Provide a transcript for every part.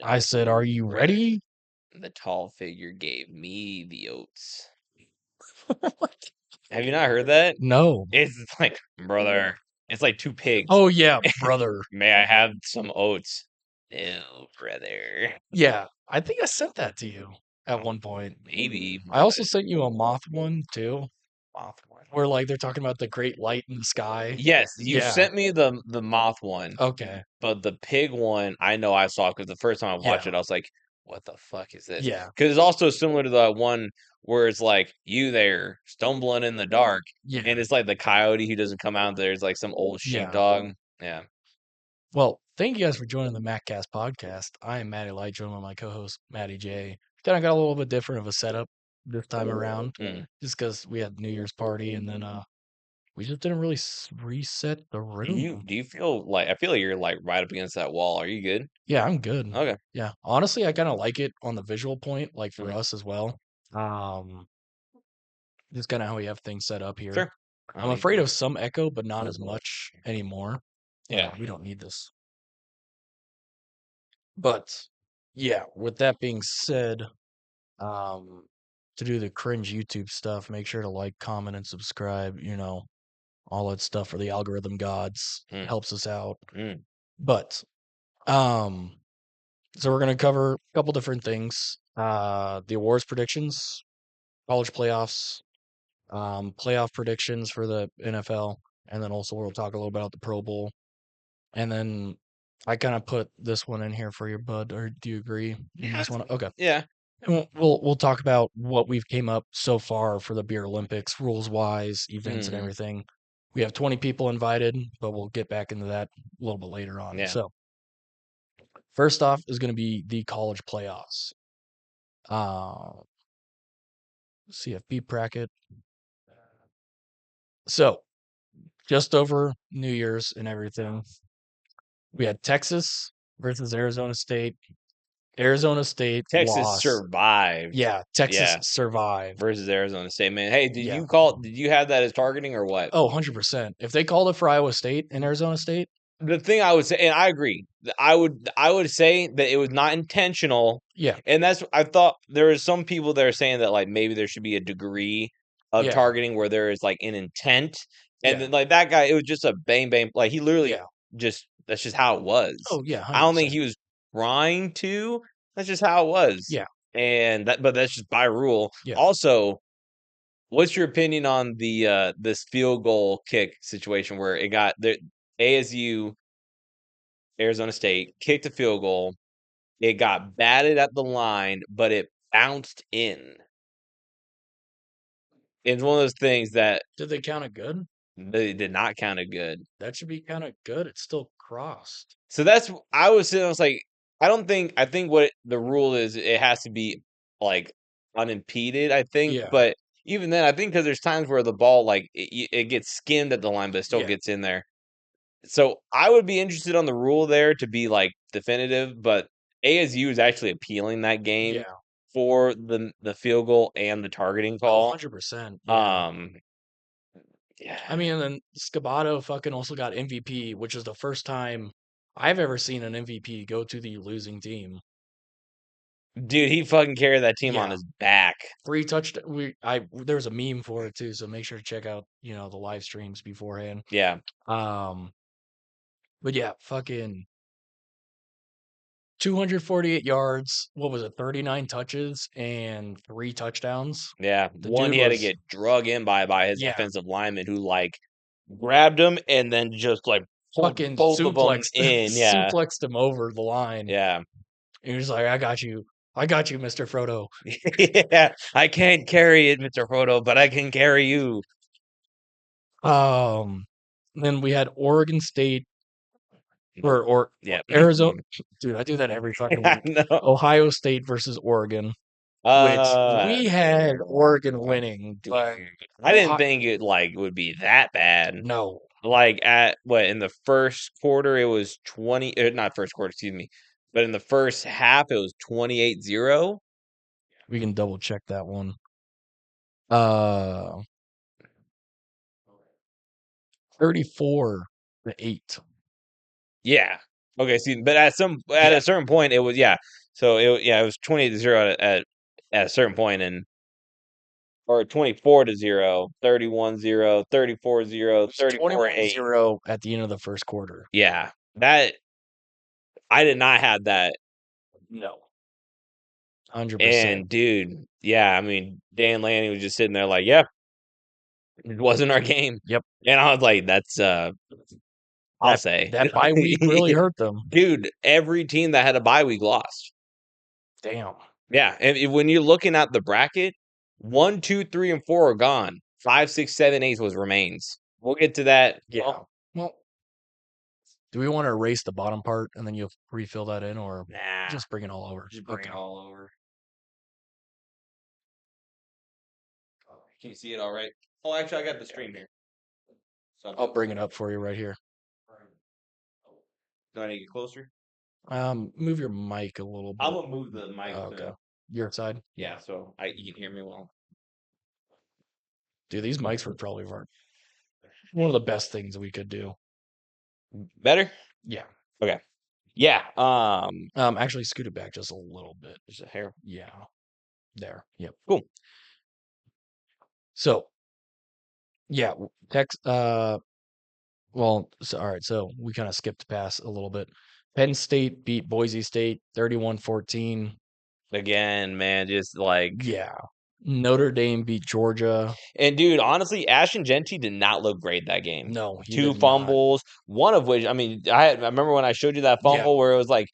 I said, "Are you ready?" The tall figure gave me the oats. What? Have you not heard that? No. It's like, brother, it's like two pigs. Oh, yeah, brother. May I have some oats? No, brother. Yeah, I think I sent that to you at one point. Maybe. I also sent you a moth one, too, Moth one. where, like, they're talking about the great light in the sky. Yes, you Yeah. sent me the moth one, Okay. but the pig one I know I saw because the first time I watched Yeah. it, I was like, "What the fuck is this?" Yeah. Because it's also similar to the one where it's like you there stumbling in the dark, Yeah. and it's like the coyote who doesn't come out. There's like some old Yeah. sheepdog. Yeah. Well, thank you guys for joining the MattCast podcast. I am Matty Light, joined by my co-host Matty J. Kind of got a little bit different of a setup this time around, Mm. just because we had New Year's party and then we just didn't really reset the room. Do you feel like I feel like you're like right up against that wall? Are you good? Yeah, I'm good. Okay. Yeah, honestly, I kind of like it on the visual point, like for Mhm. us as well. Um, just kind of how we have things set up here. Sure. I I'm mean, afraid of some echo, but not as much anymore. yeah. We don't need this. But yeah, with that being said, um, to do the cringe YouTube stuff, make sure to like, comment, and subscribe. All that stuff for the algorithm gods Mm. helps us out. Mm. But um, so we're gonna cover a couple different things. The awards predictions, college playoffs, playoff predictions for the NFL, and then also we'll talk a little bit about the Pro Bowl. And then I kind of put this one in here for you, bud. Or do you agree? You Yeah. just want to? Okay. Yeah. And we'll talk about what we've came up so far for the Beer Olympics, rules wise, events, and Mhm. everything. We have 20 people invited, but we'll get back into that a little bit later on. Yeah. So first off is going to be the college playoffs. Uh, CFB bracket. So just over New Year's and everything, we had Texas versus Arizona State. Arizona State Texas lost. survived. Yeah, Texas Yeah. survived. Versus Arizona State, man. Hey, Yeah. did you have that as targeting or what? Oh, 100%. If they called it for Iowa State and Arizona State, The thing I would say, and I agree, I would say that it was not intentional, yeah, and that's I thought there was some people that are saying that like maybe there should be a degree of yeah, targeting where there is like an intent, and yeah, then like that guy, it was just a bang bang, like he literally yeah. just that's just how it was. Oh, yeah, I don't think 100%. he was trying to. That's just how it was, Yeah, but that's just by rule. yeah. Also, what's your opinion on the this field goal kick situation where it got there? ASU Arizona State kicked a field goal. It got batted at the line, but it bounced in. It's one of those things that Did they count it good? they did not count it good. That should be kind of good. It's still crossed. So that's I was sitting. I was like, I think what the rule is, it has to be like unimpeded. I think, Yeah, but even then, I think because there's times where the ball like it gets skimmed at the line, but it still yeah, gets in there. So I would be interested on the rule there to be like definitive, but ASU is actually appealing that game yeah. for the field goal and the targeting Oh, call. 100%. Yeah. Um, yeah, I mean, and then Scabato fucking also got MVP, which is the first time I've ever seen an MVP go to the losing team. dude, he fucking carried that team on Yeah. his back. 3 touchdowns. There's a meme for it too, so make sure to check out, the live streams beforehand. Yeah, Um, but yeah, fucking 248 yards. What was it? 39 touches and 3 touchdowns. yeah. The One dude he had to was get drug in by his yeah, offensive lineman who like grabbed him and then just like pulled fucking both of them suplexed in. Yeah, suplexed him over the line. yeah, And he was like, "I got you. I got you, Mr. Frodo." yeah. I can't carry it, Mr. Frodo, but I can carry you. Um, then we had Oregon State or Yeah, Arizona. Dude, I do that every fucking I week. know. Ohio State versus Oregon, which Uh, we had Oregon winning, but I didn't Ohio, think it like would be that bad. no. Like at what in the first quarter it was 20 not first quarter, excuse me. But in the first half it was 28-0. We can double check that one. Uh 34-8. Yeah. Okay, see, but at Yeah. a certain point, it was So it was 28-0 at a certain point, and or 24-0, 31-0, It 34-0, was 34-8. 21-0 at the end of the first quarter. Yeah, that I did not have that. No. 100%. And dude, yeah, I mean, Dan Lanning was just sitting there like, "Yeah, it wasn't our game." Yep. And I was like, "That's I'll That say." that bye week really hurt them. Dude, every team that had a bye week lost. Damn. Yeah, and when you're looking at the bracket, 1, 2, 3, and 4 are gone. 5, 6, 7, 8 was remains. We'll get to that. Yeah. Well, do we wanna erase the bottom part and then you'll refill that in or Nah, just bring it all over? just bring Okay. it all over. Can you see it all right? Oh, actually, I got the stream here. So I'm I'll good. bring it up for you right here. Do I need to get closer? Move your mic a little I'm bit. gonna move the mic Oh, okay. to Your side? so you can hear me well. Dude, these mics were probably one of the best things we could do. Better? Yeah. Okay. Yeah. Actually scoot it back just a little bit. Just a hair. Yeah. There. Yep. Cool. So, yeah, well, so all right, so we kind of skipped past a little bit. Penn State beat Boise State 31-14. Again, man, just like Yeah. Notre Dame beat Georgia. and dude, honestly, Ashton Genty did not look great that game. No, he 2 did not. fumbles, one of which I mean, I remember when I showed you that Yeah. fumble where it was like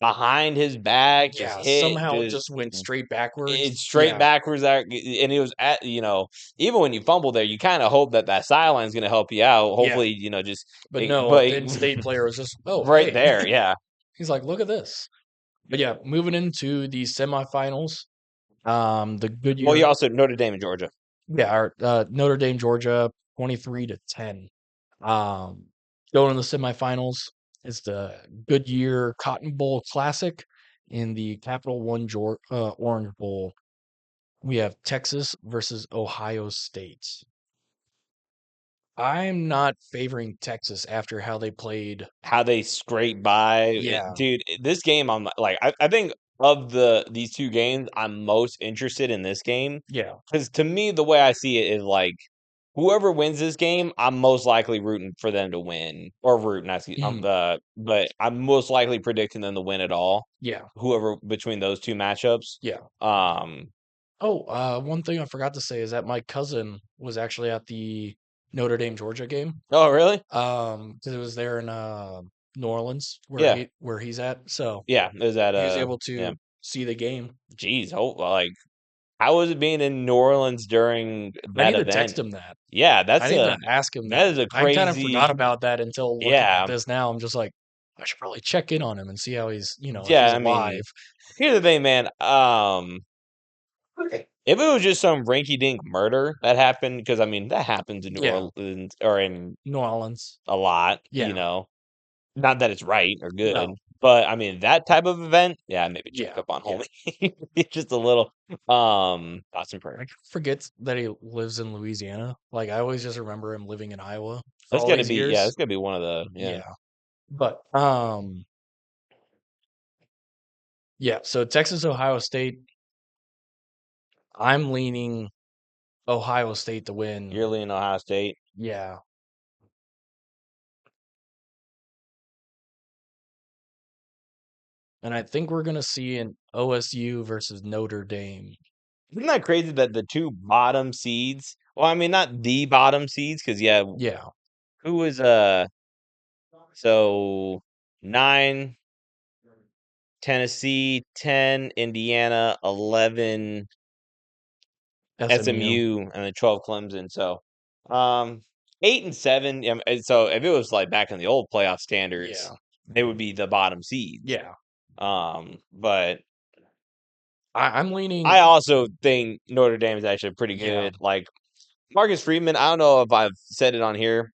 behind his back, just Yeah, hit, somehow it just just went straight backwards. it's straight Yeah. backwards there, and it was at even when you fumble there, you kind of hope that that sideline's going to help you out. Yeah. Hopefully, just But no, a but Penn State player was just, "Oh, right hey." there, yeah. He's like, "Look at this." But yeah, moving into the semifinals, the Well, you Goodyear, also Notre Dame and Georgia. yeah, our, Notre Dame, Georgia, 23-10. Um, Going in the semifinals is the Goodyear Cotton Bowl Classic in the Capital One Orange Bowl. We have Texas versus Ohio State. I'm not favoring Texas after how they played. How they scrape by, Yeah, dude. This game, I'm like, I think of these 2 games, I'm most interested in this game yeah, because to me, the way I see it is like whoever wins this game, I'm most likely rooting for them to win or rooting. I see, mhm, but I'm most likely predicting them to win it all. yeah, Whoever between those 2 matchups. yeah. Um, Oh, one thing I forgot to say is that my cousin was actually at the Notre Dame Georgia game. oh really? Because it was there in New Orleans Yeah, where he's at. So yeah. Is that he was able yeah? to see the game. Geez, like how was it being in New Orleans during I that need to text event? him that. Yeah, I need to ask him that that. is a I kind of forgot crazy about that until looking at yeah. this now. I'm just like, I should probably check in on him and see how if Yeah, he's I alive. mean, here's the thing, man, if it was just some rinky dink murder that happened, because I mean, that happens in New Yeah, Orleans or in New Orleans. a lot, Yeah, not that it's right or good, no, but I mean, that type of event, yeah, maybe check yeah, up on yeah. homie. Just a little, thoughts and I prayers. forget that he lives in Louisiana. Like I always just remember him living in Iowa for That's all gotta these be yeah, years. that's gotta be one of the yeah. Yeah, but yeah. So Texas, Ohio State. I'm leaning Ohio State to win. You're leaning Ohio State. Yeah, and I think we're gonna see an OSU versus Notre Dame. Isn't that crazy that the 2 bottom seeds well, I mean, not the bottom seeds, because yeah, Yeah, who was, so 9 Tennessee, 10 Indiana, 11 SMU. SMU, and then 12 Clemson, so, um, 8 and 7, and so if it was, like, back in the old playoff standards, Yeah, they would be the bottom seeds, yeah. but I'm I leaning. also think Notre Dame is actually pretty Yeah. good, like, Marcus Freeman, I don't know if I've said it on here,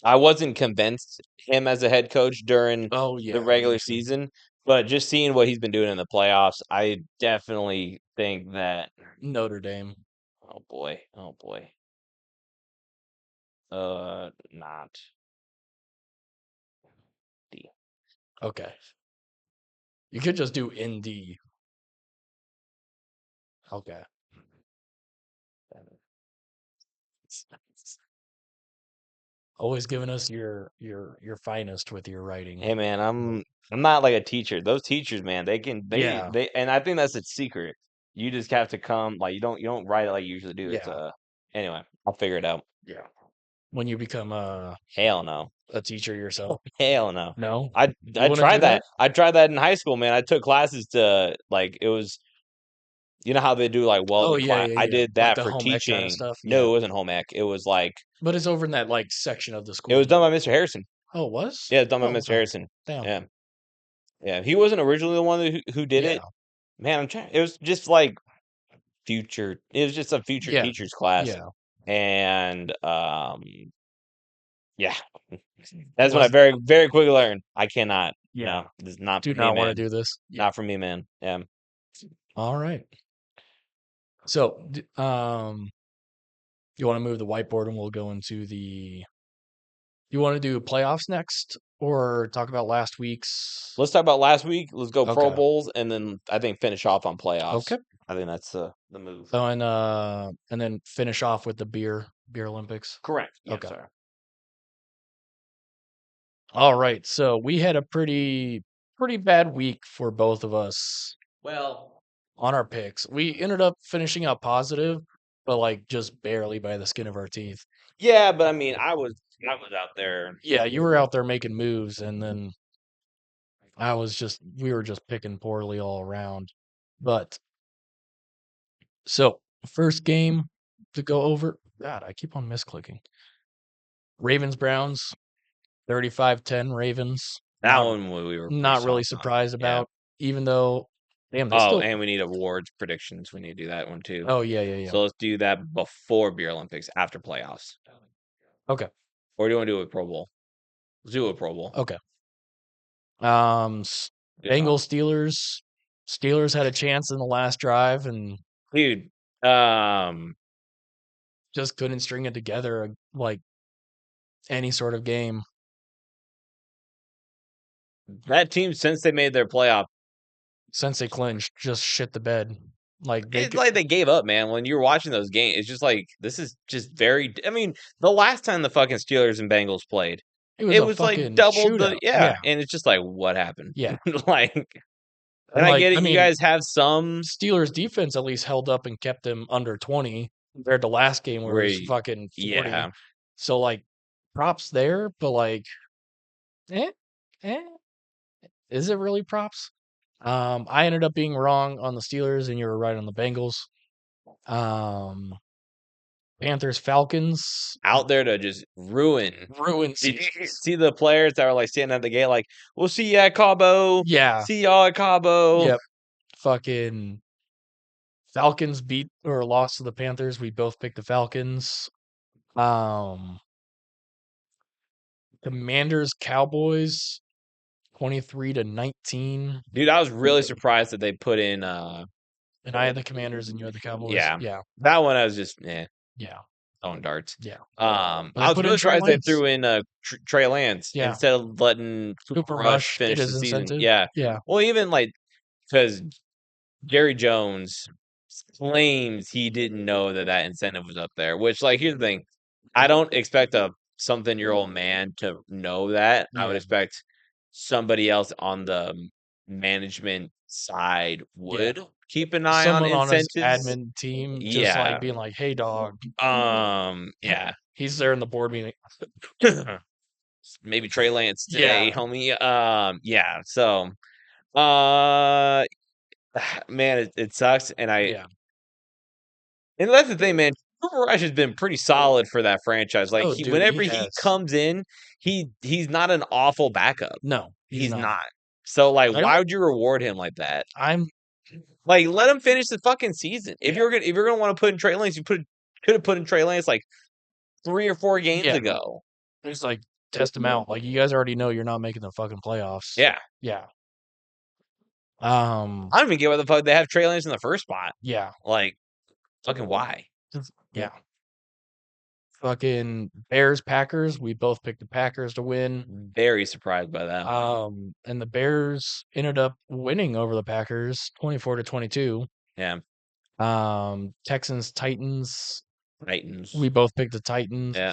I wasn't convinced him as a head coach during Oh the yeah, me regular too. season, but just seeing what he's been doing in the playoffs, I definitely think that Notre Dame. oh boy, not D. Okay. You could just do ND. Okay. Always giving us your finest with your writing. Hey man, I'm not like a teacher. Those teachers, man, Yeah. they and I think that's its secret. You just have to come like you don't write it like you usually do. It's Yeah. anyway, I'll figure it out. Yeah. When you become Hell no. a teacher yourself. Hell no. No? You I want to tried do that. that? I tried that in high school, man. I took classes to like it was you know how they do like Oh welding yeah, class. yeah, I yeah. did Like that the for home ec kind of teaching. stuff. No, Yeah. it wasn't home ec. It was like But it's over in that like section of the it school was done you by Mr. Harrison. Oh, it was? Yeah, it's done by Oh, Mr. okay. Harrison. Damn. Yeah. Yeah. He wasn't originally the one who did Yeah. it. Man, I'm trying it was just like it was just a future Yeah. teachers class. Yeah. And yeah. That's when I Was very, very quickly learned I cannot. yeah. No, this is not Do for me, not want to man. do this. Yeah. Not for me, man. Yeah. All right. So, you want to move the whiteboard and we'll go into the you want to do playoffs next or talk about last week's? Let's talk about last week. Let's go Pro Okay. Bowls and then I think finish off on playoffs. Okay. I think that's the move. So, and then finish off with the beer Olympics. Correct. Yeah, Okay. sorry. All right. So we had a pretty bad week for both of us Well, on our picks. We ended up finishing out positive, but like just barely by the skin of our teeth. yeah, but I mean, I was out there. Yeah, you were out there making moves, and then we were just picking poorly all around. But so first game to go over. God, I keep on misclicking. Ravens Browns 35-10 Ravens. That one we were pretty Not really soft on. surprised Yeah. about, even though damn, they Oh, still and we need awards predictions. We need to do that one too. Oh, yeah, yeah, yeah. So let's do that before Beer Olympics, after playoffs. Okay. Or do you want to do it with Pro Bowl? Let's do it with Pro Bowl. Okay. Good Bengals, thought. Steelers. Steelers had a chance in the last drive and Dude, just couldn't string it together like any sort of game that team since they made their playoff, since they clinched. Just shit the bed. Like they it's could. like they gave up, man. When you're watching those games, it's just like this is just very. I mean, the last time the fucking Steelers and Bengals played, It was it a was like fucking double the shootout. yeah, Yeah, and it's just like what happened? yeah. Like, and And I like get it. I You mean, guys have some Steelers defense at least held up and kept them under 20 compared to last game where it where, was fucking 40. yeah, So like props there, but like eh, eh, is it really props? I ended up being wrong on the Steelers and you were right on the Bengals. Um, Panthers, Falcons, out there to just ruin. ruined Did you seasons. see the players that were like standing at the gate, like, "We'll see you at Cabo. Yeah, See y'all at Cabo." yep. Fucking Falcons beat or lost to the Panthers. We both picked the Falcons. Um, Commanders, Cowboys, 23-19. Dude, I was really surprised that they put in. And I had the Commanders and you had the Cowboys. Yeah, Yeah, that one I was just yeah, throwing darts. yeah. But I they was put in really Trey surprised they Lance. threw in Trey Lance Yeah, instead of letting Cooper Cooper Rush Rush get finish the his season. incentive. Yeah, Yeah, well, even like because Jerry Jones claims he didn't know that that incentive was up there. Which, like, here's the thing: I don't expect a something-year-old man to know that. I would yeah, expect somebody else on the management side yeah. would keep an eye on Someone on his incentives. admin team just like Yeah. being like, "Hey, dog." Yeah. He's there in the board meeting. Maybe Trey Lance today, Yeah, homie. Yeah. So, uh, man, it sucks, yeah. and that's the thing, man. Cooper Rush has been pretty solid for that franchise. Like Oh, dude, he whenever he has. comes in, he's not an awful backup. No, he's He's not. not. So like, I why don't. would you reward him like that? I'm. Like, let him finish the fucking season. Yeah, If you're gonna want to put in Trey Lance, could have put in Trey Lance like 3 or 4 games yeah. ago. Just like test him out. Like you guys already know you're not making the fucking playoffs. Yeah, Yeah. I don't even get why the fuck they have Trey Lance in the first spot. Yeah. Like, fucking why? Yeah. Fucking Bears Packers. We both picked the Packers to win. Very surprised by that one. And the Bears ended up winning over the Packers 24-22. Yeah. Texans Titans. Titans. We both picked the Titans. Yeah.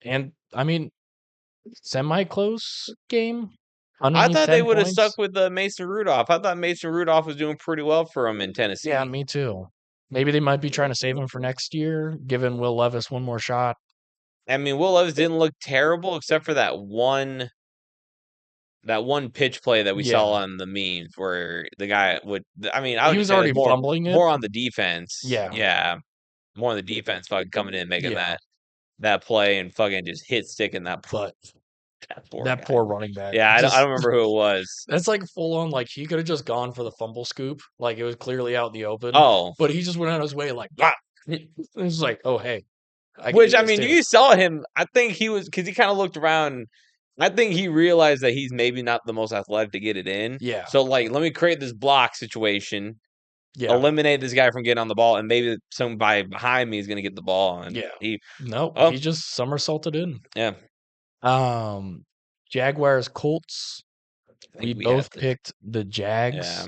And I mean, semi-close game. I Underneath thought they 10 would have stuck points. with Mason Rudolph. I thought Mason Rudolph was doing pretty well for him in Yeah, Tennessee. me too. Maybe they might be trying to save him for next year, giving Will Levis one more shot. I mean, Will Levis didn't look terrible except for that one pitch play that we saw Yeah. on the memes where the guy would. I mean, I He would just was say that's already more fumbling it. more on the defense. Yeah. Yeah, more on the defense, fucking coming in making Yeah. that play and fucking just hit sticking that But that poor that guy. poor running back. Yeah, I Just don't remember who it was. that's like full on like he could have just gone for the fumble scoop. Like it was clearly out in the open. Oh, But he just went out of his way like "Blah." It was like, oh hey, I can which do I this mean, too. you saw him. I think he was because he kind of looked around. I think he realized that he's maybe not the most athletic to get it in. Yeah. So like, let me create this block situation, Yeah. eliminate this guy from getting on the ball, and maybe somebody behind me is going to get the ball. And Yeah. he, Nope. oh He just somersaulted in. yeah, Um Jaguars Colts. I We think we have both to. picked the Yeah, Jags.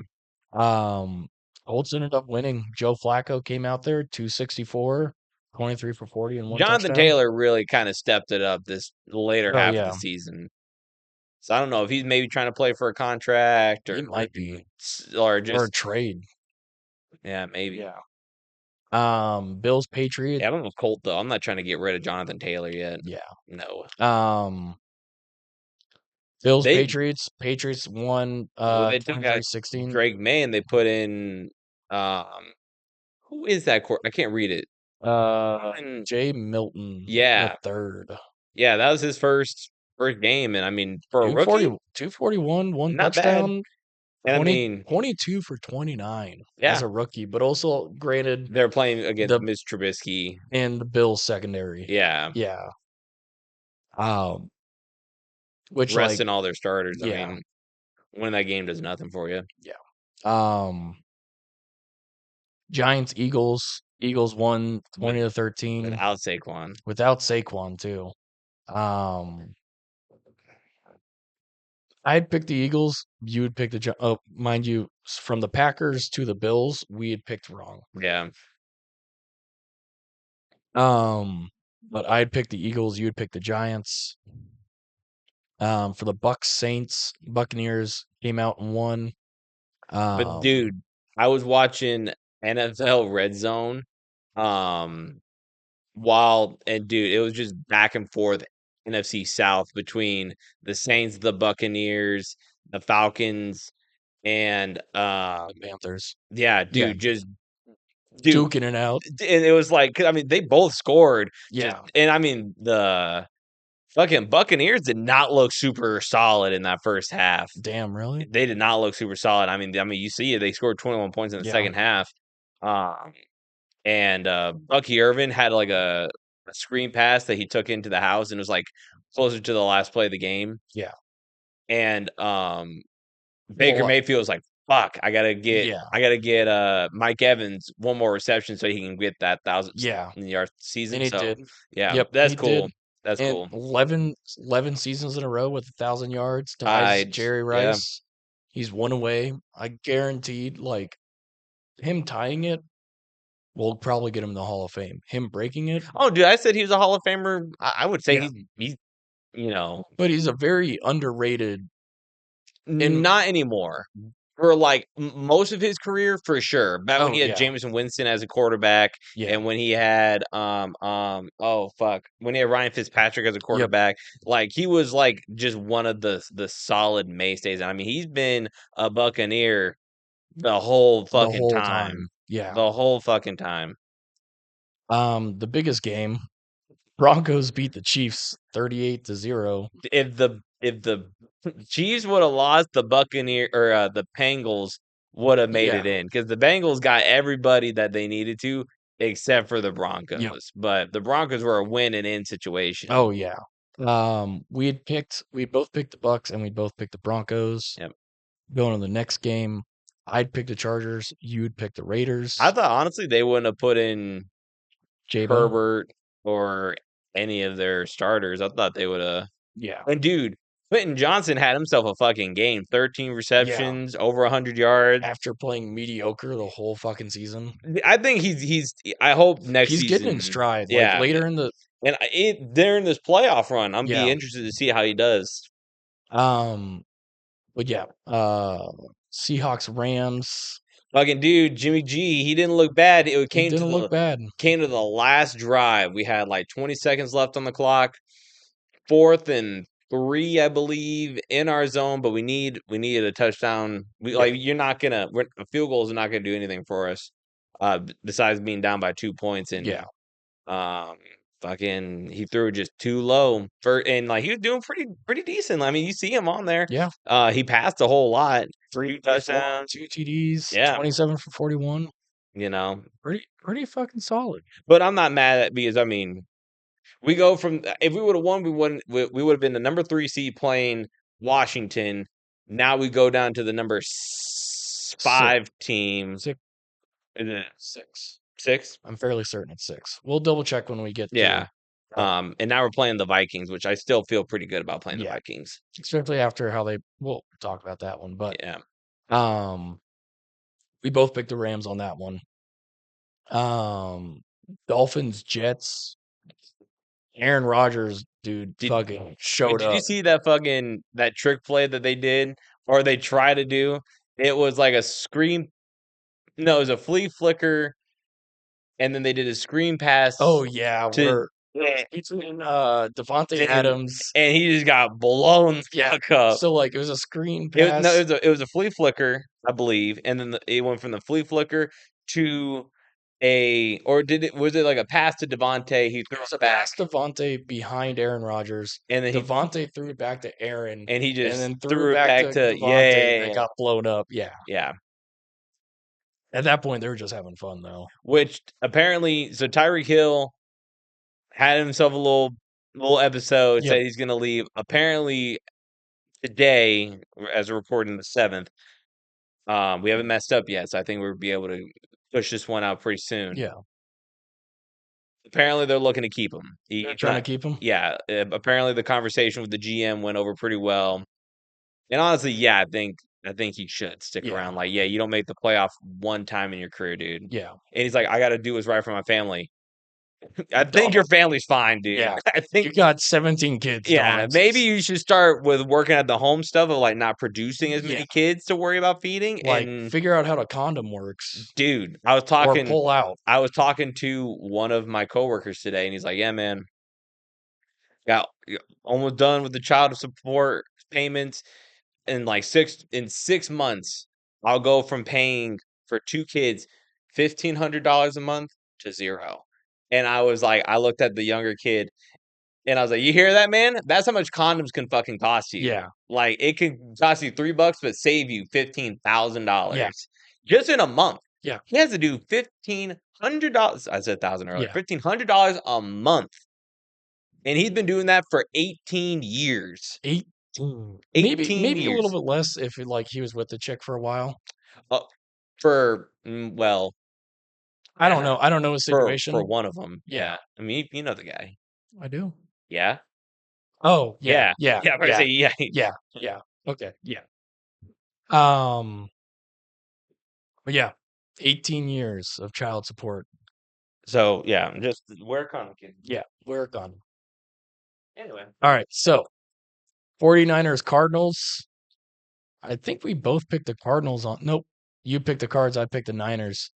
Um, Colts ended up winning. Joe Flacco came out there, 264, 23 for 40 and one Jonathan touchdown. Taylor really kind of stepped it up this later Oh, half of the yeah. season. So I don't know if he's maybe trying to play for a contract He might be. or Or a just trade. yeah maybe. Yeah. Bills Yeah, Patriots. I don't know Colt though. I'm not trying to get rid of Jonathan Taylor yet. Yeah. No. Um, Bills They Patriots. Patriots won well, they took out 23-16. Drake May and they put in um who is that court? I can't read it. And Jay Milton the yeah, third. yeah, that was his first game, and I mean for a 240, rookie, 241, one not bad. touchdown, And I 20, mean, 22 for 29 as yeah, a rookie, but also granted they're playing against the Mitch Trubisky. in the Bills secondary. Yeah, Yeah. Um, which like resting all their starters. I yeah, mean, winning that game does nothing for you yeah. Um, Giants Eagles. Eagles won with 20-13 without Saquon. without Saquon too. Um, I'd pick the Eagles. You would pick the oh, mind you, from the Packers to the Bills, we had picked wrong. Yeah, But I'd pick the Eagles. You'd pick the Giants. For the Bucks Saints, Buccaneers came out and won. but Um, dude, I was watching NFL Red Zone. Um, and dude, it was just back and forth NFC South between the Saints, the Buccaneers, the Falcons, and the Panthers, yeah, yeah, dude, just dude, duking it out. and it was like, 'cause, I mean, they both scored, just Yeah, and I mean the fucking Buccaneers did not look super solid in that first half. damn, really? They did not look super solid. I mean, you see it; they scored 21 points in the Yeah, second half. Um, and Bucky Irvin had like a screen pass that he took into the house and was like closer to the last play of the game. yeah. And Baker Well, Mayfield was like, "Fuck, yeah, I gotta get Mike Evans one more reception so he can get that 1,000 yeah, yard and season." he So did. yeah, Yep, that's he did. cool. That's And cool. 11 seasons in a row with 1,000 yards ties I Jerry yeah. Rice. He's one away. I guaranteed, like him tying it will probably get him in the Hall of Fame. Him breaking it, Oh, dude, I said he was a Hall of Famer. I would say yeah. he's you know But he's a very underrated in not anymore. For like most of his career, for sure. Back when oh he had yeah, Jameson Winston as a quarterback, yeah, and when he had oh fuck, when he had Ryan Fitzpatrick as a yep, quarterback, like he was like just one of the solid mainstays. I mean, he's been a Buccaneer the whole the fucking whole time, time. Yeah. the whole fucking time. The biggest game, Broncos beat the Chiefs 38-0. If the Chiefs would have lost, the Buccaneer or the Bengals would have made Yeah. it in because the Bengals got everybody that they needed to except for the Yep. Broncos. But the Broncos were a win and in situation. Oh yeah. We both picked the Bucks and we both picked the Broncos. Yep. Going to the next game, I'd pick the Chargers, you'd pick the I Raiders. thought honestly they wouldn't have put in Jabo. Herbert. or any of their starters. I thought they would have. Yeah. And dude, Quentin Johnson had himself a fucking game. 13 Yeah. receptions, over 100 yards. After playing mediocre the whole fucking season. I think he's. I hope next He's getting in season. stride. Like Yeah, later in the and during this playoff run, I'm be yeah. interested to see how he does. But yeah, Seahawks Rams. Fucking dude, Jimmy G, he didn't look bad. It He didn't look bad. came to the last drive. We had like 20 seconds left on the clock. 4th and 3, I believe, in our zone, but we needed a touchdown. Yeah. A field goal is not gonna do anything for us, besides being down by 2 points. And Yeah. um, fucking, he threw just too low and like he was doing pretty decent. I mean, you see him on there. Yeah. He passed a whole lot. 3 touchdowns. 2 TDs, Yeah, 27 for 41. you know. Pretty fucking solid. But I'm not mad at because I mean, we go from if we would have won, we would have been the number 3 seed playing Washington. Now we go down to the number 5 team. Six. Is it 6. 6? I'm fairly certain it's 6. We'll double check when we get Yeah. to And now we're playing the Vikings, which I still feel pretty good about playing the yeah, Vikings. especially after how we'll talk about that one. But Yeah. we both picked the Rams on that one. Dolphins, Jets. Aaron Rodgers, dude, fucking showed Did you up. see that trick play that they did or they try to do? It was like a screen. No, it was a flea flicker, and then they did a screen pass Oh yeah, to it's in Devontae Adams. and he just got blown the Yeah. fuck up. So like it was a screen It no, pass. it was a flea flicker, I believe, and then it went from the flea flicker to was it like a pass to Devontae? He There threw was a it back, pass to Devontae behind Aaron Rodgers. and then Devontae threw it back to Aaron, he and just then threw it threw it back back to to Devontae that got blown up. Yeah. yeah. At that point, they were just having fun though. Which apparently, so Tyreek Hill had himself a little episode. Yep. Said he's gonna leave. Apparently today, as we're recording the 7th, we haven't messed up yet, so I think we'll be able to push this one out pretty soon. Yeah. Apparently, they're looking to keep him. They're trying to keep him. Yeah. Apparently, the conversation with the GM went over pretty well. And honestly, yeah, I think he should stick Yeah. around. Like, yeah, you don't make the playoff one time in your career, dude. Yeah. And he's like, I got to do what's right for my family. I think your family's fine, dude. Yeah. I think You got 17 kids. yeah, Don. maybe you should start with working at the home stuff of like not producing as many Yeah. kids to worry about feeding. Like And figure out how the condom works dude, or pull out. I was talking to one of my coworkers today, and he's like, "Yeah, man, got almost done with the child support payments in like 6 months. I'll go from paying for 2 kids $1,500 a month to 0." And I was like, I looked at the younger kid, and I was like, "You hear that, man? That's how much condoms can fucking cost you. Yeah. Like it can cost you $3, but save you $15,000 Yeah. just in a month." Yeah. He has to do $1,500. I said 1,000 earlier. Yeah. $1,500 a month, and he's been doing that for 18 years. 18. 18 Maybe a little years. bit less if like he was with the chick for a while. Well, I don't know. I don't know his situation. for one of them. Yeah. I mean, you know the guy. I do. Yeah. Oh, yeah. Yeah. Yeah. I'm gonna say yeah. Yeah. Yeah. Okay. Yeah. But yeah, 18 years of child support. So yeah, just wear a condom, kid. Yeah, we're gone. Anyway. All right. So 49ers Cardinals. I think we both picked the Cardinals on. Nope. You picked the Cards, I picked the Niners.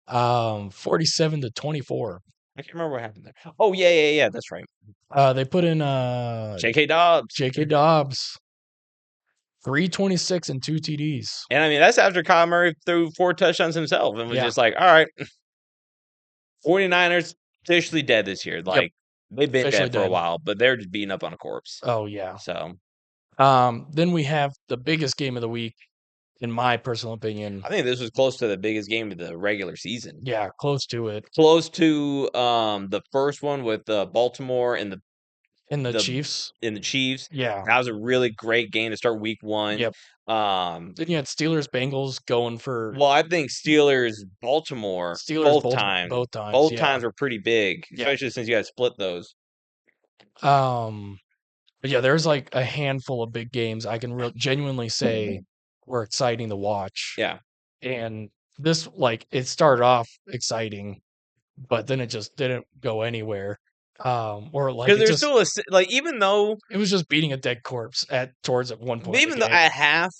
47-24. I can't remember what happened there. Oh yeah. That's right. They put in J.K. Dobbs. J.K. Dobbs. 326 and 2 TDs. And I mean, that's after Kyle Murray threw 4 touchdowns himself and was Yeah. just like, all right, 49ers officially dead this year. Like they've been Officially dead for a dead. while, but they're just beating up on a corpse. Oh yeah. So Then we have the biggest game of the week, in my personal opinion. I think this was close to the biggest game of the regular season. Yeah, close to it. Close to the first one with Baltimore and And the the Chiefs. in the Chiefs. Yeah. That was a really great game to start week 1. Yep. Um, Then you had Steelers Bengals going for well, I think Steelers Baltimore Steelers Baltimore both times. both Yeah. times were pretty big, Yeah. especially since you guys split those. Um, but yeah, there's like a handful of big games I can genuinely say were exciting to watch. Yeah, And this, like, it started off exciting, but then it just didn't go anywhere. Or like because there's still like it was just beating a dead corpse at one point in even the though game. at half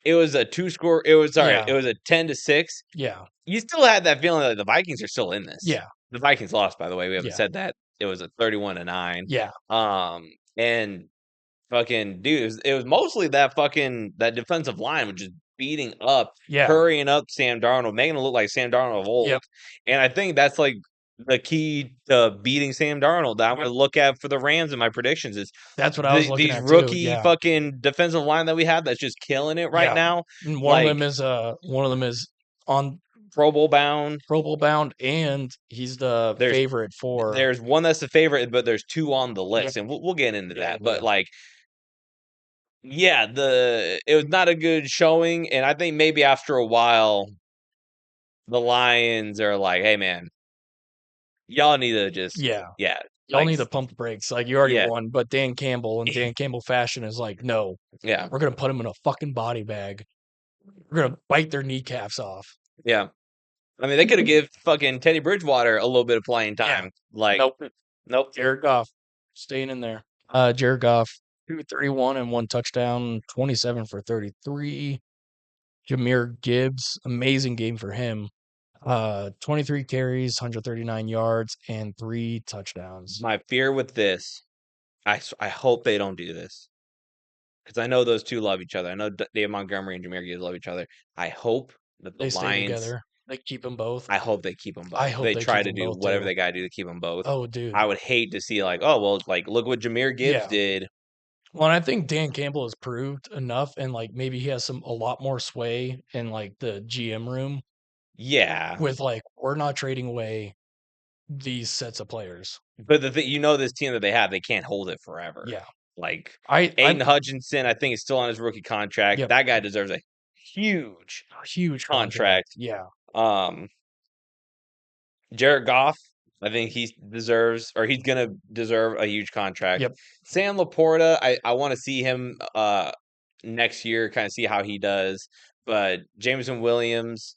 it was a 2-score, it was sorry, Yeah. it was a 10-6. Yeah. You still had that feeling that the Vikings are still in this. Yeah. The Vikings lost, by the way. We haven't Yeah. said that. It was a 31-9. Yeah. And fucking dude, it was mostly that defensive line, which is beating up, Yeah. hurrying up Sam Darnold, making it look like Sam Darnold of old. Yep. And I think that's like the key to beating Sam Darnold that I'm Yep. gonna look at for the Rams in my predictions is That's what I was looking these at too. rookie Yeah. fucking defensive line that we have that's just killing it right Yeah. now. And Like one of them is on Pro Bowl bound. Pro Bowl bound, and he's the There's favorite for. there's one that's the favorite, but there's two on the Yep. list, and we'll get into Yeah. that. But like, yeah, it was not a good showing, and I think maybe after a while, the Lions are like, "Hey, man, y'all need to just Yeah. yeah, Y'all like need to pump the brakes. Like, you already yeah, won, but Dan Campbell in Dan Campbell fashion is like, no, yeah, we're gonna put him in a fucking body bag. We're gonna bite their kneecaps off. yeah." I mean, they could have give fucking Teddy Bridgewater a little bit of playing Yeah. time. Like, Nope. nope. Jared Goff staying in there. Jared Goff, 231 and 1 touchdown, 27 for 33. Jameer Gibbs, amazing game for him. 23 carries, 139 yards, and 3 touchdowns. My fear with this, I hope they don't do this because I know those two love each other. I know Dave Montgomery and Jameer Gibbs love each other. I hope that the They stay Lions together. They keep them both. I hope they keep them I both. hope They they try keep to them do both whatever too. they gotta do to keep them both. Oh, dude. I would hate to see like, oh, well, like, look what Jameer Gibbs Yeah. did. Well, and I think Dan Campbell has proved enough, and like maybe he has a lot more sway in like the GM room Yeah. with like we're not trading away these sets of players. But this team that they have, they can't hold it forever. Yeah. Like, I'm Aiden Hutchinson, I think, is still on his rookie contract. Yep. That guy deserves a huge A huge contract. Yeah. Jared Goff, I think he's gonna deserve a huge contract. Yep. Sam Laporta, I want to see him next year, kind of see how he does. But Jameson Williams,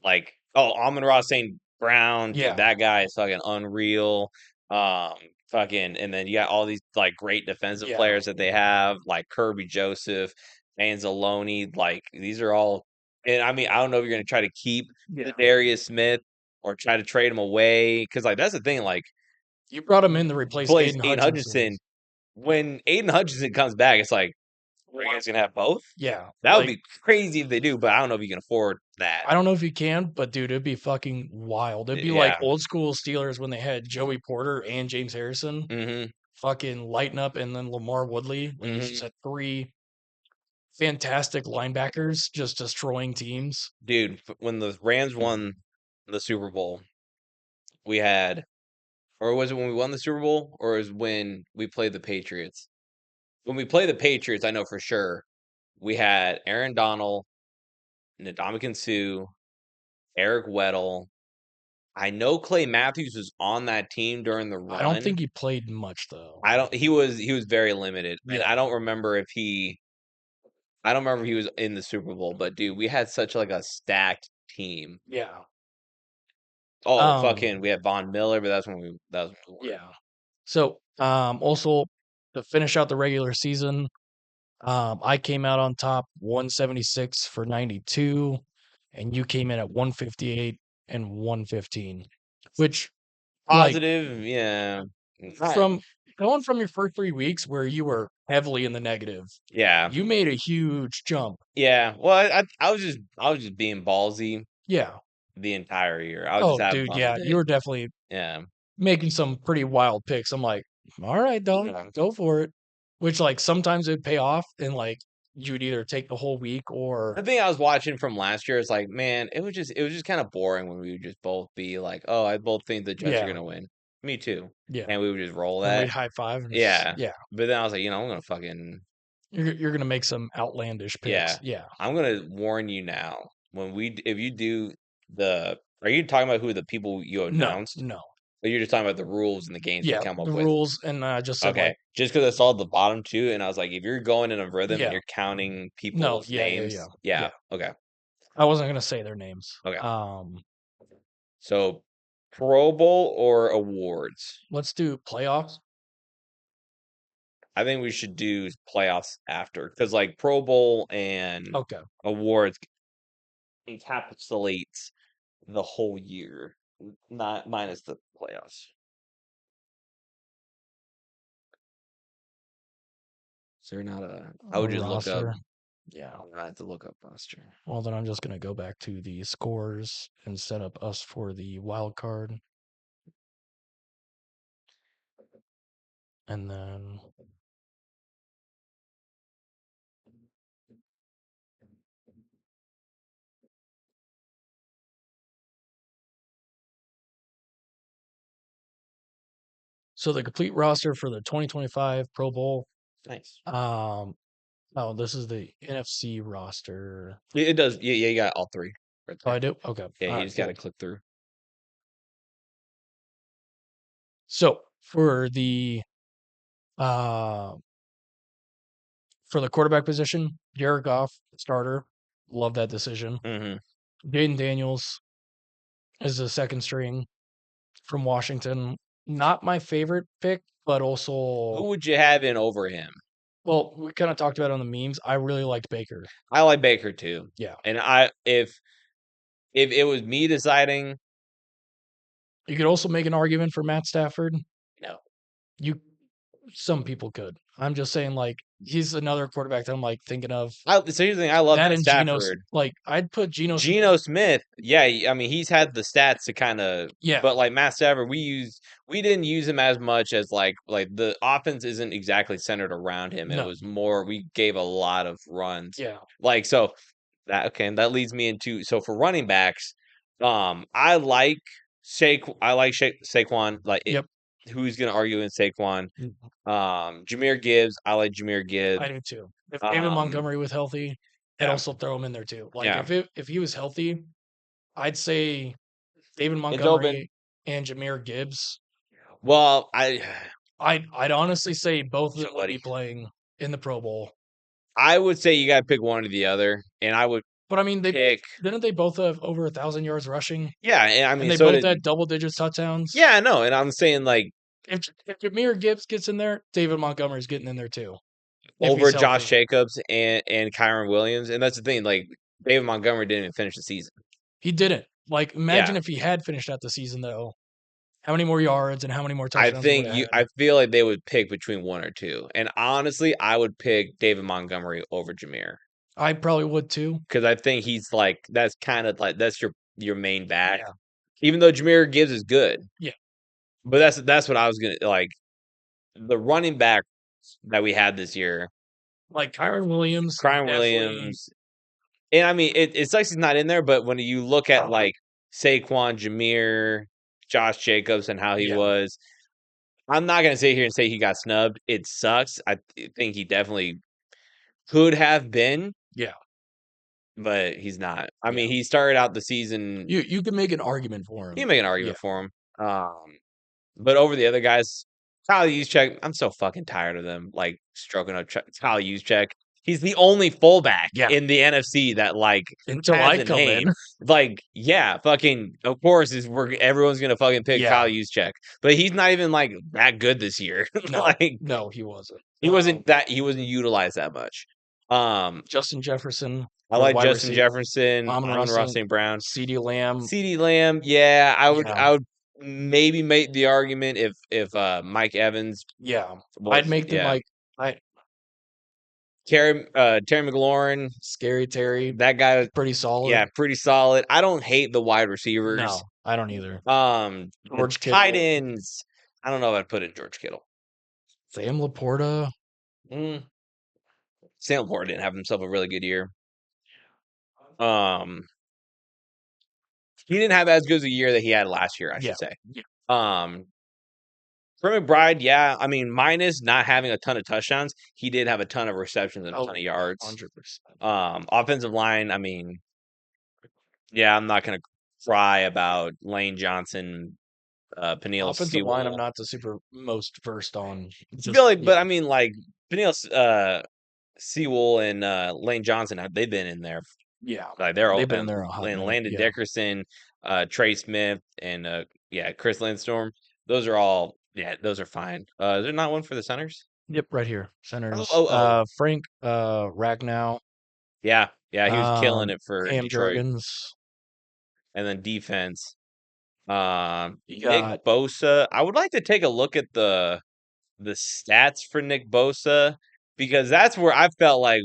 like, Amon-Ra St. Brown, dude, Yeah. that guy is fucking unreal. Fucking, and then you got all these like great defensive Yeah. players that they have, like Kirby Joseph, Anzalone. Like, these are all, and I mean, I don't know if you're gonna try to keep Yeah. Darius Smith or try to trade him away because like that's the thing. Like, You brought him in to replace plays Aiden Aiden Hutchinson. Hutchinson. When Aiden Hutchinson comes back, it's like, are you guys gonna have both? Yeah. That would Like, be crazy if they do, but I don't know if you can afford that. I don't know if you can, but dude, it'd be fucking wild. It'd be like Yeah. old school Steelers when they had Joey Porter and James Harrison Mm-hmm. fucking lighten up, and then Lamar Woodley when you just had 3 fantastic linebackers just destroying teams. Dude, when the Rams won the Super Bowl, we had, or was it when we won the Super Bowl, or was when we played the Patriots? When we played the Patriots, I know for sure we had Aaron Donald, Ndamukong Suh, Eric Weddle. I know Clay Matthews was on that team during the I don't run. think he played much though. I don't. He was very limited, and Yeah. I don't remember if he. I don't remember if he was in the Super Bowl, but dude, we had such like a stacked team. Yeah. Oh, fucking, we had Von Miller, but that was when we won. Yeah. So, also to finish out the regular season, I came out on top 176 for 92, and you came in at 158 and 115, which like Positive, yeah. from going from your first 3 weeks where you were heavily in the negative, Yeah. you made a huge jump. Yeah. Well, I was just being ballsy Yeah. the entire year. I was Oh, just having dude, fun yeah, with you it. were definitely Yeah. making some pretty wild picks. I'm like, all right, dog, Yeah. go for it. Which like sometimes it'd pay off, and like you'd either take the whole week or The thing I was watching from last year is like, man, it was just kind of boring when we would just both be like, oh, I both think the Jets are yeah. gonna win. Me too. Yeah. And we would just roll And we'd that. high five. And Yeah. yeah. But then I was like, I'm gonna fucking You're gonna make some outlandish picks. yeah. Yeah. I'm gonna warn you now. If you do are you talking about who the people you No, announced? no. Or you're just talking about the rules and the games we Yeah, come up the with? rules, and I just said Okay. like, Just because I saw the bottom two and I was like, if you're going in a rhythm and yeah, you're counting no, people's yeah, names, yeah, yeah. okay. I wasn't gonna say their names. Okay. So Pro Bowl or awards? Let's do playoffs. I think we should do playoffs after because like Pro Bowl and Okay. awards encapsulates the whole year, not minus the playoffs. Is there not a? I A would just look up. roster. Yeah. I have to look up roster. Well, then I'm just gonna go back to the scores and set up us for the wild card, and then so the complete roster for the 2025 Pro Bowl. Nice. Oh, this is the NFC roster. It does. Yeah, yeah, you got all three right Oh, there. I do. Okay. Yeah, All you right. just got to Cool. click through. So uh for the quarterback position, Jared Goff, starter. Love that decision. Mm-hmm. Jaden Daniels is the second string from Washington. Not my favorite pick, but also, Who would you have in over him? well, we kind of talked about it on the memes. I really liked Baker. I like Baker too. Yeah. And if it was me deciding, You could also make an argument for Matt Stafford. no. You Some people could. I'm just saying, like, he's another quarterback that I'm like thinking of. So here's the thing. I love That Matt and Geno, Stafford. like I'd put Geno Smith. Geno Smith, yeah, I mean he's had the stats to kind of, Yeah, but like Matt Stafford, we didn't use him as much as like the offense isn't exactly centered around him. It no, was more we gave a lot of runs, yeah, like so that okay, and that leads me into so for running backs, I like Saquon like yep. who's gonna argue in Saquon, Mhm. Jameer Gibbs, I like Jameer Gibbs, I do too. If David um, Montgomery was healthy, I'd yeah, also throw him in there too. Like yeah, if he was healthy, I'd say David it's open. Montgomery and Jameer Gibbs. Well, I'd honestly say both of them so would be buddy. playing in the Pro Bowl. I would say you gotta pick one or the other, and I would But I mean, they both pick didn't they both have over 1,000 yards rushing, yeah, and I and mean, they so both did had double digits touchdowns. yeah, no, and I'm saying like If Jameer Gibbs gets in there, David Montgomery's getting in there too if over he's Josh healthy. Jacobs and Kyron Williams, and that's the thing. Like David Montgomery didn't even finish the season. He didn't. Like, imagine Yeah, if he had finished out the season though. How many more yards and how many more I touchdowns he would think have had. I feel like they would pick between one or two, and honestly, I would pick David Montgomery over Jameer I probably would too. because I think he's like that's kind of like that's your main back, Yeah. even though Jameer Gibbs is good, Yeah. but that's what I was gonna like the running back that we had this year. Like Kyron Williams is Crime definitely, Williams. And I mean, it sucks he's not in there, but when you look at like Saquon, Jameer, Josh Jacobs, and how he yeah. was, I'm not gonna sit here and say he got snubbed. It sucks. I think he definitely could have been, Yeah. but he's not. I Yeah. mean, he started out the season. You can make an argument for You him. can make an Yeah. argument for him. But over the other guys, Kyle Juszczyk, I'm so fucking tired of them. Like stroking up Kyle Juszczyk. He's the only fullback Yeah. in the NFC that like Until has I a come in. name. Like, yeah, fucking. Of course, is we're everyone's gonna fucking pick Yeah. Kyle Juszczyk, but he's not even like that good this year. No. Like, No, he wasn't. he wasn't utilized that much. Justin Jefferson I for like wide Justin receiver. Jefferson, Amon-Ra Amon-Ra St. St. Brown, CeeDee Lamb. CeeDee Lamb. Yeah, Yeah. I would maybe make the argument if Mike Evans Yeah. I'd was make them yeah. like I Terry McLaurin, Scary Terry, that guy, pretty solid. yeah, pretty solid. I don't hate the wide receivers. No, I don't either. The George tight Kittle, ends, I don't know if I'd put in George Kittle. Sam Laporta. Mm, Sam Laporta didn't have himself a really good year. Um, he didn't have as good as a year that he had last year, I Yeah. should say. Yeah. Um, For McBride, yeah. I mean, minus not having a ton of touchdowns, he did have a ton of receptions and a Oh, ton of yards. 100%. Offensive line, I mean, yeah, I'm not gonna cry about Lane Johnson, Peniel Offensive line, I'm Sewell. not the super most versed on. I feel Just like, yeah, but I mean, like Peniel Sewell and Lane Johnson, they've been in there. yeah. Like they're They've been in there a hot and minute. Landon Yeah. Dickerson, Trey Smith, and yeah, Chris Lindstorm. Those are all those are fine. Is there not one for the centers? Yep, right here. Oh, Centers. oh, oh. Frank Ragnow, Yeah, yeah, he was killing it for Cam Detroit. Jurgens. And then defense, You Nick got Bosa. I would like to take a look at the stats for Nick Bosa because that's where I felt like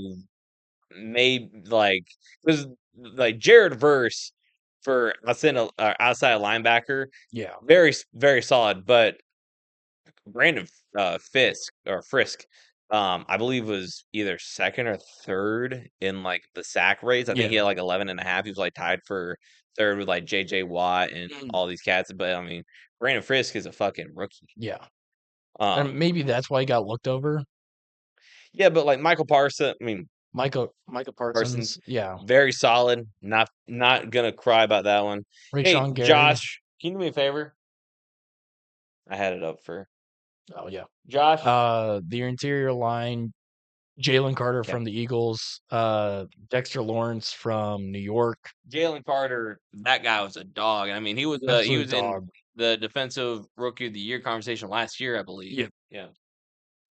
maybe like because like Jared Verse for outside linebacker, yeah. very solid. But Brandon Fisk or Frisk, I believe was either second or third in like the sack rates. I think he Yeah. had like 11 and a half. He was like tied for third with like JJ Watt and Mhm. all these cats. But I mean, Brandon Frisk is a fucking rookie. Yeah. And Um, maybe that's why he got looked over. yeah, but like Michael Parsons, I mean Micah Parsons, Parsons. Yeah. very solid. Not gonna cry about that one. Hey, Rashawn Gary. Josh, can you do me a favor? I had it up for Oh yeah. Josh. The interior line, Jalen Carter Okay. from the Eagles, Dexter Lawrence from New York. Jalen Carter, that guy was a dog. I mean, he Absolute was in dog. the defensive rookie of the year conversation last year, I believe. Yeah.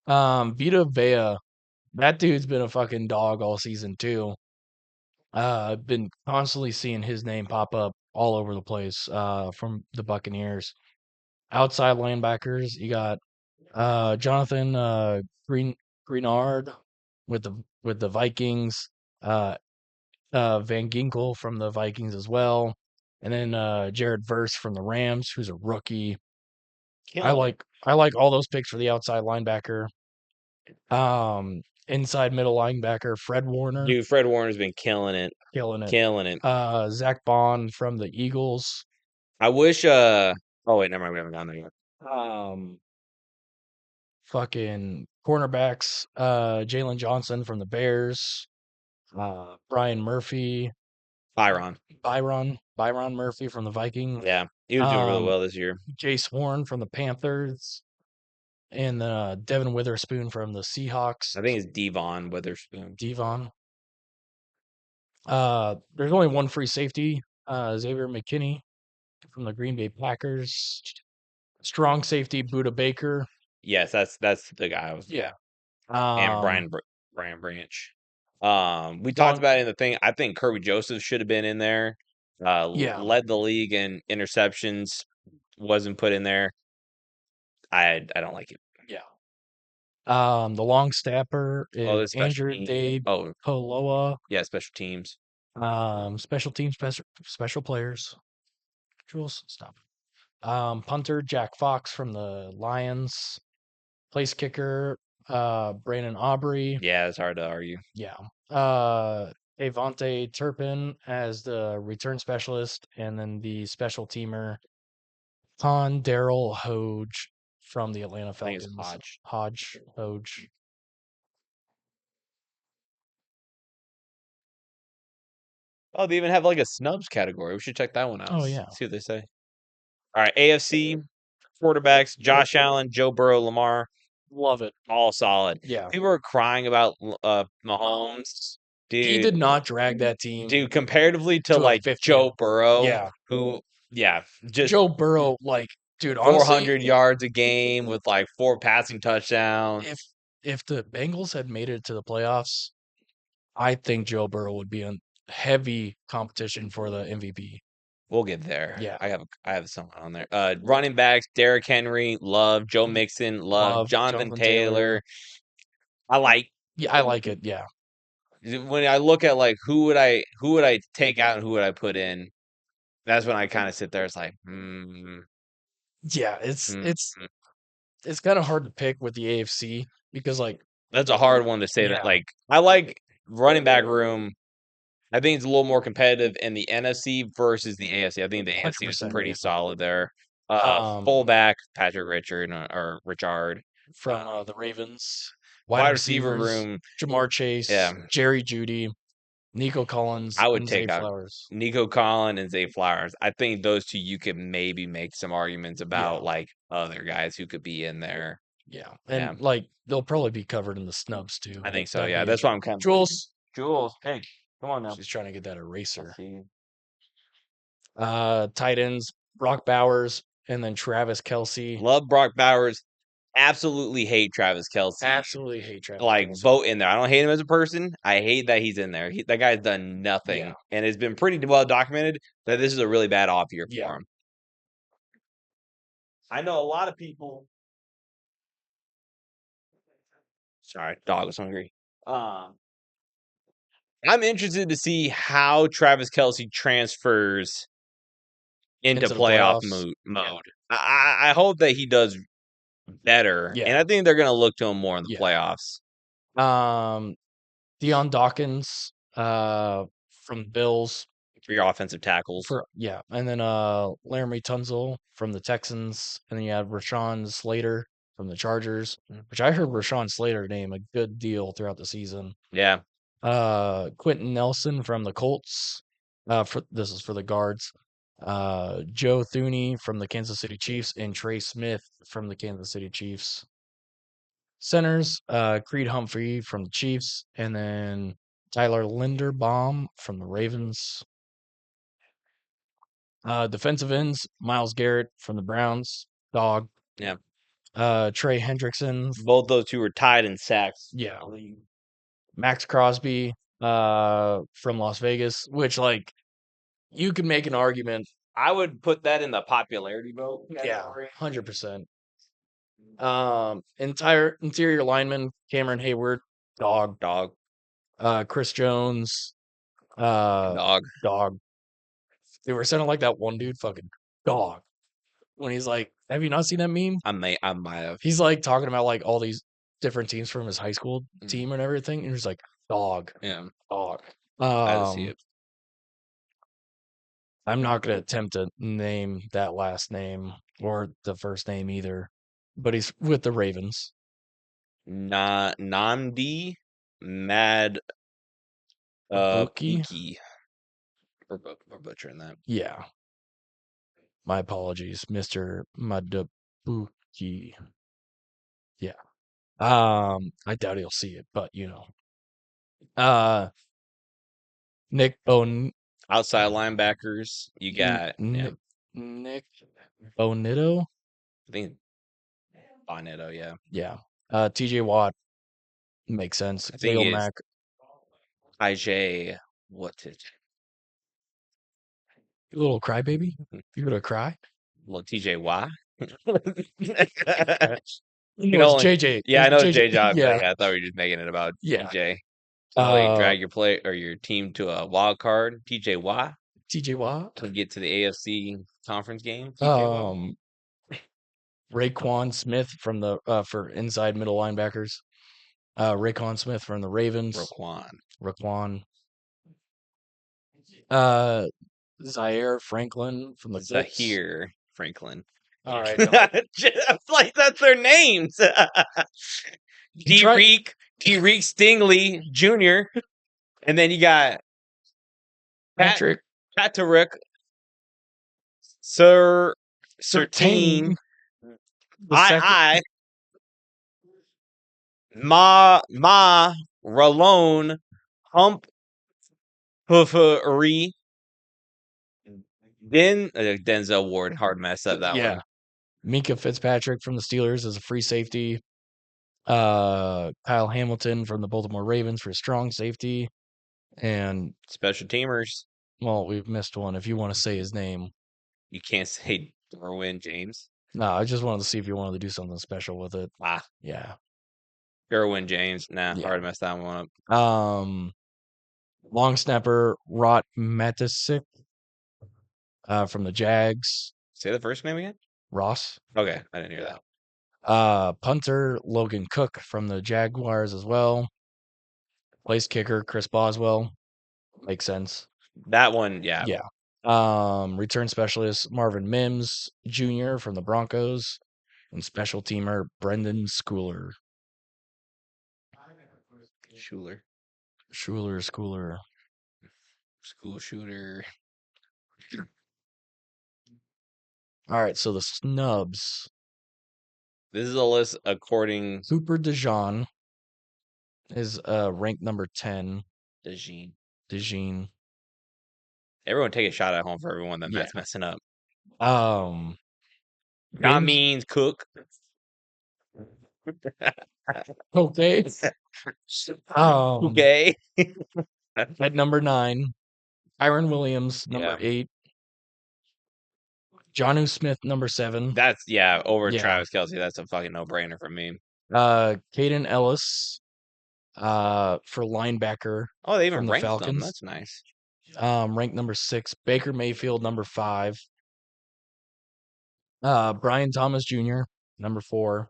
Yeah. Vita Vea, that dude's been a fucking dog all season too. I've been constantly seeing his name pop up all over the place from the Buccaneers. Outside linebackers, you got Jonathan Greenard with the Vikings, uh, Van Ginkel from the Vikings as well, and then Jared Verse from the Rams, who's a rookie. Killing it. I like all those picks for the outside linebacker. Inside middle linebacker, Fred Warner, Dude, Fred Warner's been killing it. killing it. Killing it. Zach Bond from the Eagles. I wish oh wait, never mind, we haven't gone there yet. Um, fucking cornerbacks, Jalen Johnson from the Bears, Brian Murphy, Byron. Byron Murphy from the Vikings, Yeah. He was doing really um, well this year. Jace Horn from the Panthers, and Devin Witherspoon from the Seahawks. I think it's Devon Witherspoon. Devon. There's only one free safety, Xavier McKinney from the Green Bay Packers. Strong safety, Buda Baker. Yes, that's the guy I was Yeah. and Um, Brian Branch. We talked long. about it in the thing. I think Kirby Joseph should have been in there. Yeah. Led the league in interceptions, wasn't put in there. I don't like it. Yeah. The long snapper Oh, is the special Andrew team. Day Oh, Poloa. yeah, special teams. Special teams, special players. Jules, stop. Punter Jack Fox from the Lions. Place kicker, Brandon Aubrey. Yeah, it's hard to argue. Yeah. Avante Turpin as the return specialist, and then the special teamer, Han Daryl Hodge from the Atlanta I think it's Falcons. Hodge. Hodge. Oh, they even have like a snubs category. We should check that one out. Oh yeah. See what they say. All right, AFC quarterbacks: Josh Allen, Joe Burrow, Lamar. Love it. All solid. Yeah. People are crying about Mahomes, He dude. did not drag that team Dude, comparatively to to a like 50. Joe Burrow, Yeah. who, yeah, just Joe Burrow, like, dude, honestly, 400 yards a game with like 4 passing touchdowns. if if the Bengals had made it to the playoffs, I think Joe Burrow would be in heavy competition for the MVP. We'll get there. Yeah. I have someone on there. Running backs: Derrick Henry, love. Joe Mixon, love. Love Jonathan Jonathan Taylor. Taylor, I like. Yeah, I like it. Yeah. When I look at like who would I take out and who would I put in, that's when I kind of sit there. It's like, Yeah, it's mm, it's mm. it's kind of hard to pick with the AFC because like That's a hard one to say that. yeah, Like, I like running back room. I think it's a little more competitive in the NFC versus the AFC. I think the AFC was 100% pretty yeah. solid there. Um, Fullback Patrick Richard or Richard. from the Ravens. Wide Wide receiver receivers: room. Jamar Yeah, Chase, Jerry Judy, Nico Collins, I would and Zay take out Flowers. Nico Collins and Zay Flowers. I think those two you could maybe make some arguments Yeah, about like other guys who could be in there. yeah, Yeah, and like they'll probably be covered in the snubs too. I think so. That'd Yeah, be that's why I'm kind of Jules. Jules. Hey, come on now. She's trying to get that I eraser. see you. Tight ends: Brock Bowers, and then Travis Kelsey. Love Brock Bowers. Absolutely hate Travis Kelsey. Absolutely hate Travis Like Kelsey. vote in there. I don't hate him as a person. I hate that he's in there. That guy's done nothing, Yeah, and it's been pretty well documented that this is a really bad off year yeah. for him. I know a lot of people. Sorry, dog was hungry. Um, I'm interested to see how Travis Kelsey transfers into Into the playoff playoffs. mode. I hope that he does better, and Yeah, I think they're going to look to him more in the yeah. playoffs. Um, Deion Dawkins, from Bills. For your offensive tackles. And then Laramie Tunzel from the Texans, and then you had Rashawn Slater from the Chargers, which I heard Rashawn Slater name a good deal throughout the season. Yeah, Quentin Nelson from the Colts. This is for the guards. Joe Thuney from the Kansas City Chiefs, and Trey Smith from the Kansas City Chiefs. Centers: Creed Humphrey from the Chiefs, and then Tyler Linderbaum from the Ravens. Defensive ends: Miles Garrett from the Browns, dog. yeah. Trey Hendrickson, Both those two were tied in sacks. yeah. Max Crosby, from Las Vegas, which like you could make an argument. I would put that in the popularity vote Yeah, category. 100%. Entire interior lineman: Cameron Hayward, dog. Dog. Chris Jones, uh, Dog. dog. They were sounding like that one dude, fucking dog. When he's like, have you not seen that meme? I might have. He's like talking about like all these different teams from his high school team and everything, and he's like, dog, Yeah, dog. I had to see it. I'm not gonna attempt to name that last name or the first name either, but he's with the Ravens. Namdi Mad Buki? Buki. We're butchering that. Yeah. My apologies, Mr. Madabuki. Yeah. I doubt he'll see it, but you know. Nick Bon Outside linebackers, you got Nick Bonito? I think Bonito, yeah. Yeah. TJ Watt makes sense. I think Khalil it's Mack. IJ. What's it? You little crybaby? You gonna cry? Little TJY. You You know, it's know, JJ. yeah, I It's know it's JJ. J-Job, but Yeah. yeah, I thought we were just making it about Yeah. TJ. Really Uh, drag your play or your team to a wild card. TJY TJ Watt. to get to the AFC conference game. TJY. Um, Raekwon Smith from the for inside middle linebackers. Raekwon Smith from the Ravens. Roquan. Raekwon. Uh, Zaire Franklin from the Colts. Zahir Franklin. All right. No. Like that's their names. Tyreek Stingley Jr. And then you got Patrick Patrick Sertain. I Ralone Hump Puffery. Then Denzel Ward, hard mess up that one. Minka Fitzpatrick from the Steelers as a free safety. Kyle Hamilton from the Baltimore Ravens for strong safety. And special teamers. Well, we've missed one. If you want to say his name. You can't say Derwin James. No, I just wanted to see if you wanted to do something special with it. Yeah. Derwin James. Nah, hard to mess that one up. Long snapper Rot Matisic from the Jags. Say the first name again? Ross. Okay, I didn't hear that. Punter Logan Cook from the Jaguars as well. Place kicker Chris Boswell. Makes sense. That one, yeah. Yeah. Return specialist Marvin Mims Jr. from the Broncos, and special teamer Brendan Schooler. Schuler. Schooler. School shooter. All right, so the snubs. This is a list according Cooper DeJean is ranked number 10. to Gene. DeJean. Everyone take a shot at home for everyone that Yeah. Matt's messing up. Um, That James. means Cook. Okay. Okay. At number 9, Kyron Williams, number Yeah. 8. Jonnu Smith, number 7. That's over Yeah. Travis Kelce. That's a fucking no-brainer for me. Caden Ellis, for linebacker Oh, they from even the ranked them. Falcons. That's nice. Ranked number 6. Baker Mayfield, number 5. Brian Thomas Jr., number 4.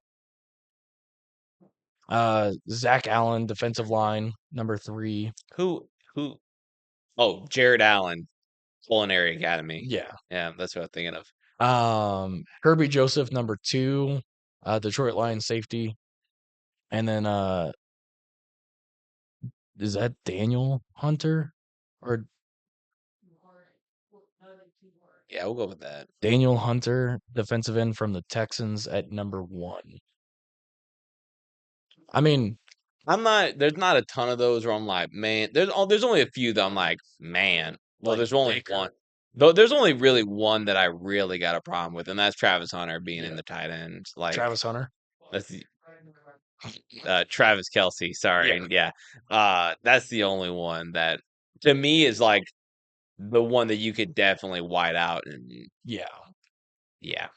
Zach Allen, defensive line, number 3. Who? Oh, Jared Allen, Culinary Academy. Yeah. Yeah, that's what I'm thinking of. Kirby Joseph, number 2. Detroit Lions safety. And then is that Daniel Hunter? Or Yeah, we'll go with that. Daniel Hunter, defensive end from the Texans at number 1. I mean, There's not a ton of those where I'm like, man. There's only a few that I'm like, man. Well, like there's only Baker, one. Though there's only really one that I really got a problem with, and that's Travis Hunter being in yeah, the tight end. Like Travis Hunter. that's the Travis Kelce. Sorry, Yeah. and that's the only one that to me is like the one that you could definitely white out, and Yeah. yeah.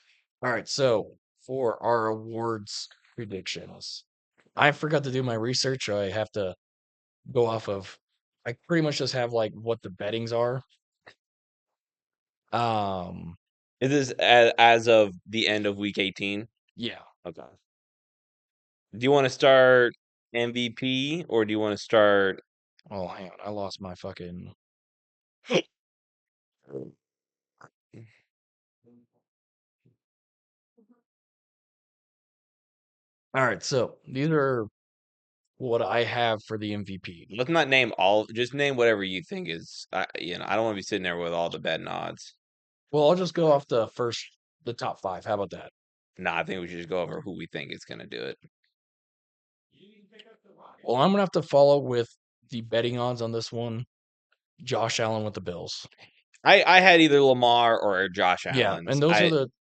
All right, so for our awards predictions, I forgot to do my research, so I have to go off of. I pretty much just have like what the bettings are. Um, Is this as of the end of week 18? yeah. Okay. Do you want to start MVP or do you want to start? Oh, hang on, I lost my fucking. All right, so these are what I have for the MVP. Let's not name all. Just name whatever you think is. I don't want to be sitting there with all the betting odds. Well, I'll just go off the top 5. How about that? Nah, I think we should just go over who we think is going to do it. Well, I'm gonna have to follow with the betting odds on this one. Josh Allen with the Bills. I had either Lamar or Josh Yeah, Allen's. and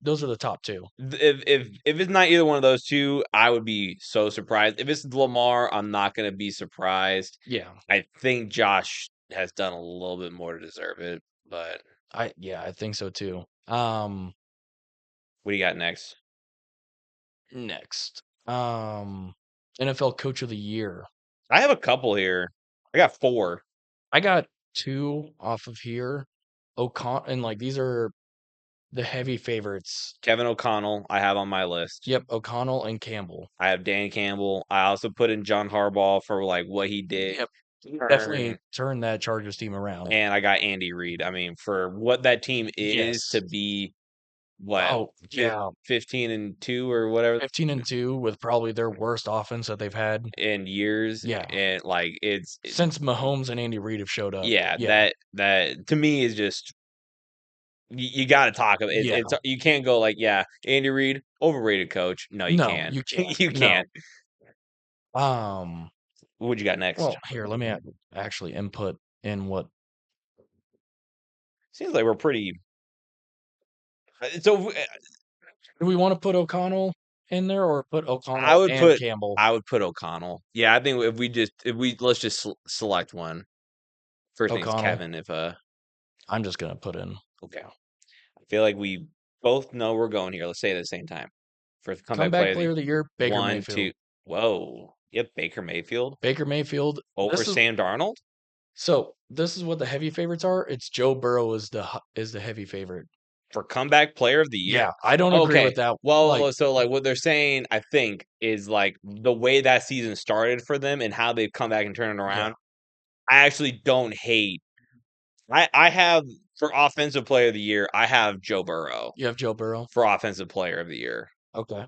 those are the top 2. If it's not either one of those two, I would be so surprised. If it's Lamar, I'm not going to be surprised. Yeah. I think Josh has done a little bit more to deserve it, but I think so too. what do you got next? Next. NFL Coach of the Year. I have a couple here. I got 4. I got 2 off of here. And like these are the heavy favorites. Kevin O'Connell, I have on my list. Yep, O'Connell and Campbell. I have Dan Campbell. I also put in John Harbaugh for like what he did. Yep. Definitely turn that Chargers team around. And I got Andy Reid. I mean, for what that team is Yes. to be what Oh, yeah. 15-2 or whatever 15-2 with probably their worst offense that they've had in years. Yeah. And like it's since Mahomes and Andy Reid have showed up. yeah, Yeah. that to me is just you got to talk about it. Yeah. It's you can't go like Andy Reid overrated coach. No, you No, can't. you can't. You can't. What you got next? Well, here, let me actually input in what. Seems like we're pretty. So Do we want to put O'Connell in there or put I O'Connell would and put Campbell? O'Connell. Yeah, I think if we let's just select one. First name's O'Connell. Kevin. If I'm just gonna put in. okay. I feel like we both know we're going here. Let's say it at the same time. For Comeback player of the year, Baker one, Mayfield. 2. Whoa. Yep, Baker Mayfield. Baker Mayfield Over Sam Darnold? So this is what the heavy favorites are. It's Joe Burrow is the heavy favorite. For comeback player of the year? Yeah, I don't agree with that. Well, so like what they're saying, I think, is like the way that season started for them and how they've come back and turned it around. I actually don't hate I have for offensive player of the year, I have Joe Burrow You have Joe Burrow. for offensive player of the year. Okay.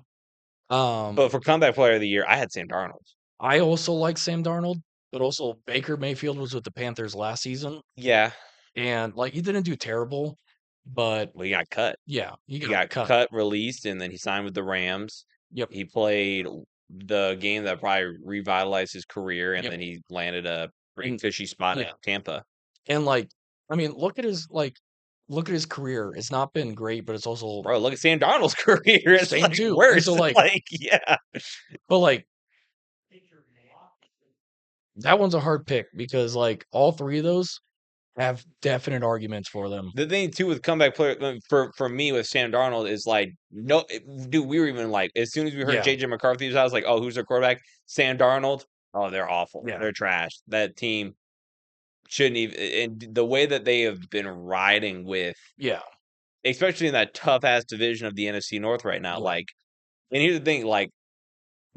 But for comeback player of the year, I had Sam Darnold. I also like Sam Darnold, but also Baker Mayfield was with the Panthers last season, Yeah, and like he didn't do terrible, but well, he got cut. yeah, he He got got cut. cut, released, and then he signed with the Rams. Yep, He played the game that probably revitalized his career, and yep, then he landed a pretty and cushy spot in yeah, Tampa. and like I mean, look at his career. It's not been great, but it's also Bro, look at Sam Darnold's career. It's same like too. And worse. so like, Like, yeah. but like that one's a hard pick because like all three of those have definite arguments for them. The thing too with comeback player for me with Sam Darnold is like no dude, we were even like as soon as we heard Yeah, JJ McCarthy was out, I was like, oh, who's their quarterback? Sam Darnold. Oh, they're awful. yeah, They're trash. That team shouldn't even and the way that they have been riding with yeah, especially in that tough ass division of the NFC North right now, yeah, like and here's the thing, like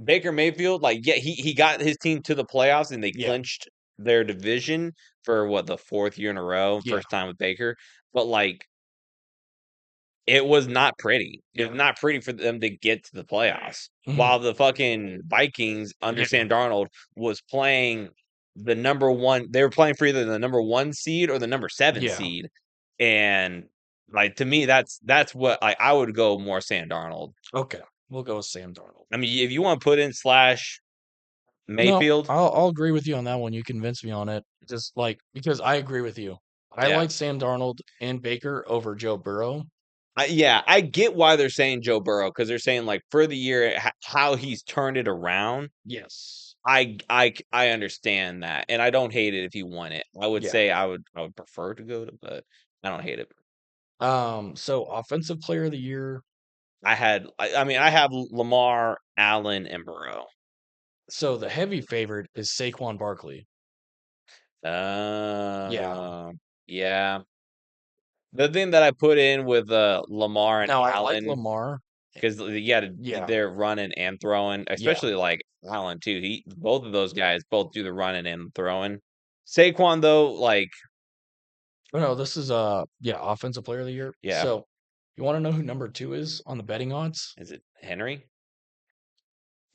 Baker Mayfield, like yeah, he got his team to the playoffs and they yeah, clinched their division for what the fourth year in a row, yeah, first time with Baker. But like it was not pretty. It yeah. was not pretty for them to get to the playoffs. Mhm. While the fucking Vikings under Yeah, Sam Darnold was playing the number one, they were playing for either the number 1 seed or the number 7 yeah. seed. And like to me, that's what like I would go more Sam Darnold. Okay, we'll go with Sam Darnold. I mean, if you want to put in slash No, Mayfield, I'll agree with you on that one. You convinced me on it. Just like because I agree with you. I yeah. like Sam Darnold and Baker over Joe Burrow. Yeah, I get why they're saying Joe Burrow because they're saying like for the year how he's turned it around. Yes. I understand that, and I don't hate it if he won it. I would Yeah. say I would prefer to go to, but I don't hate it. So offensive player of the year. I mean I have Lamar, Allen, and Burrow. So the heavy favorite is Saquon Barkley. Yeah. Uh, yeah. The thing that I put in with Lamar and Now I like Allen Lamar. because yeah, Yeah. they're running and throwing, Yeah. especially like Allen too. He both of those guys both do the running and throwing. Saquon though, like Oh no, this is yeah, offensive player of the year. yeah, So you want to know who number two is on the betting odds? is it Henry?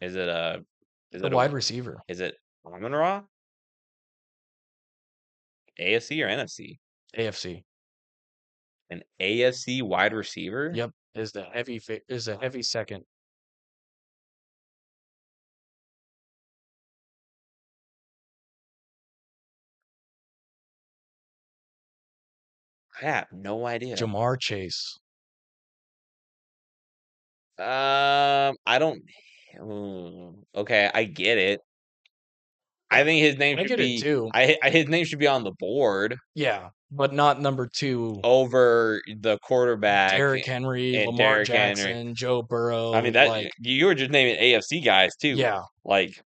Is it a is The it a wide receiver. is it Amon-Ra? AFC or NFC? AFC. An AFC wide receiver? Yep. Is a heavy second. I have no idea. Jamar Chase. I don't. Okay, I get it. I think his name I should get it be. too. His name should be on the board Yeah, but not number 2. over the quarterback Derrick Henry, and Lamar Derrick Henry. Jackson, Joe I mean Burrow, that like, you were just naming AFC guys too. yeah, Like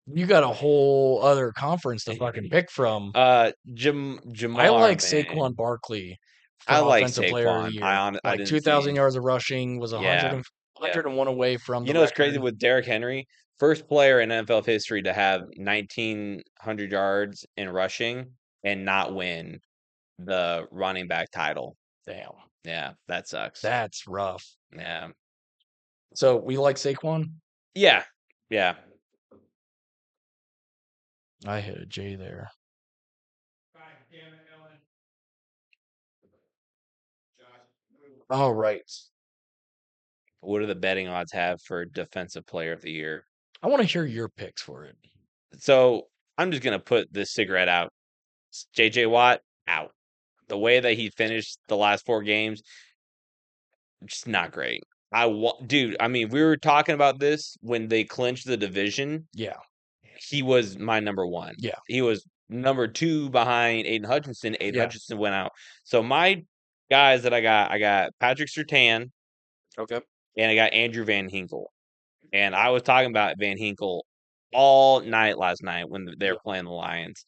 you got a whole other conference to fucking pick from. I Jamar like man. Saquon Barkley I for like offensive player of the Saquon. year. I Like didn't 2,000 see. yards of rushing was Yeah, yeah. 101 away from You the know what's crazy record. with Derrick Henry? First player in NFL history to have 1,900 yards in rushing and not win the running back title. Damn, Yeah, that sucks. that's rough. Yeah. So we like Saquon. Yeah. Yeah. I hit a J there. All right. What do the betting odds have for defensive player of the year? I want to hear your picks for it. So I'm just gonna put this cigarette out. JJ Watt out. The way that he finished the last 4 games, just not great. Dude. I mean, we were talking about this when they clinched the division. Yeah, He was my number 1. yeah, He was number 2 behind Aiden Hutchinson. Aiden yeah. Hutchinson went out. So my guys that I got Patrick Surtain Okay. and I got Andrew Van Hinkle. And I was talking about Van Hinkle all night last night when they were Yeah. playing the Lions.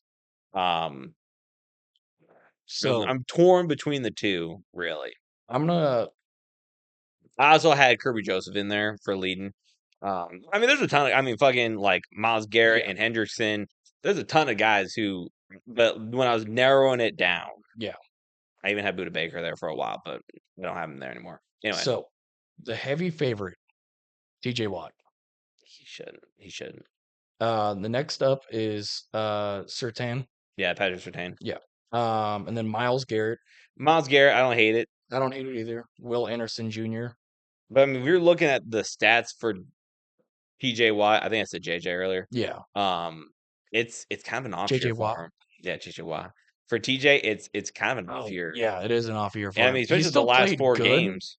Um, So I'm torn between the two, really. I'm gonna I also had Kirby Joseph in there for leading. I mean, there's a ton of, I mean, fucking like Miles Garrett yeah. and Hendrickson. There's a ton of guys who But when I was narrowing it down, Yeah. I even had Buda Baker there for a while, but I don't have him there anymore. Anyway, So the heavy favorite, TJ Watt. he shouldn't. He shouldn't. The next up is Sertan. Yeah, Patrick Surtain. Yeah. And then Miles Garrett. Miles Garrett, I don't hate it. I don't hate it either. Will Anderson Jr. But I mean, we were looking at the stats for PJ Watt. I think I said JJ earlier. Yeah. Um, it's kind of an off year JJ for Watt. him. Yeah, JJ Watt. For TJ, it's kind of an off Oh, year. yeah, it is an off year And I for him. mean, He especially the still last played four good. games.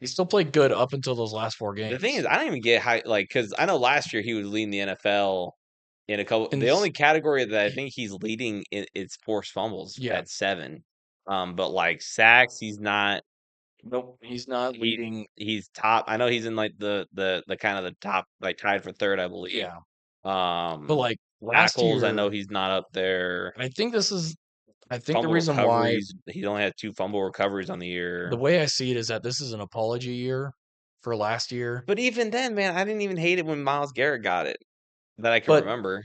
He still played good up until those last four The thing is, games. I don't even get how because I know last year he was leading the NFL in a couple. And The only category that I think he's leading is forced fumbles yeah, at 7. But like sacks, he's not. nope, he's not He leading. he's top. I know he's in like the kind of the top, like tied for third, I believe. Yeah, but Um, like last tackles, I year, know he's not up there. I think this is. I think the Fumble reason why recoveries, he only had 2 fumble recoveries on the the year. way I see it is that this is an apology year for last year. But even then, man, I didn't even hate it when Miles Garrett got it that I can But remember.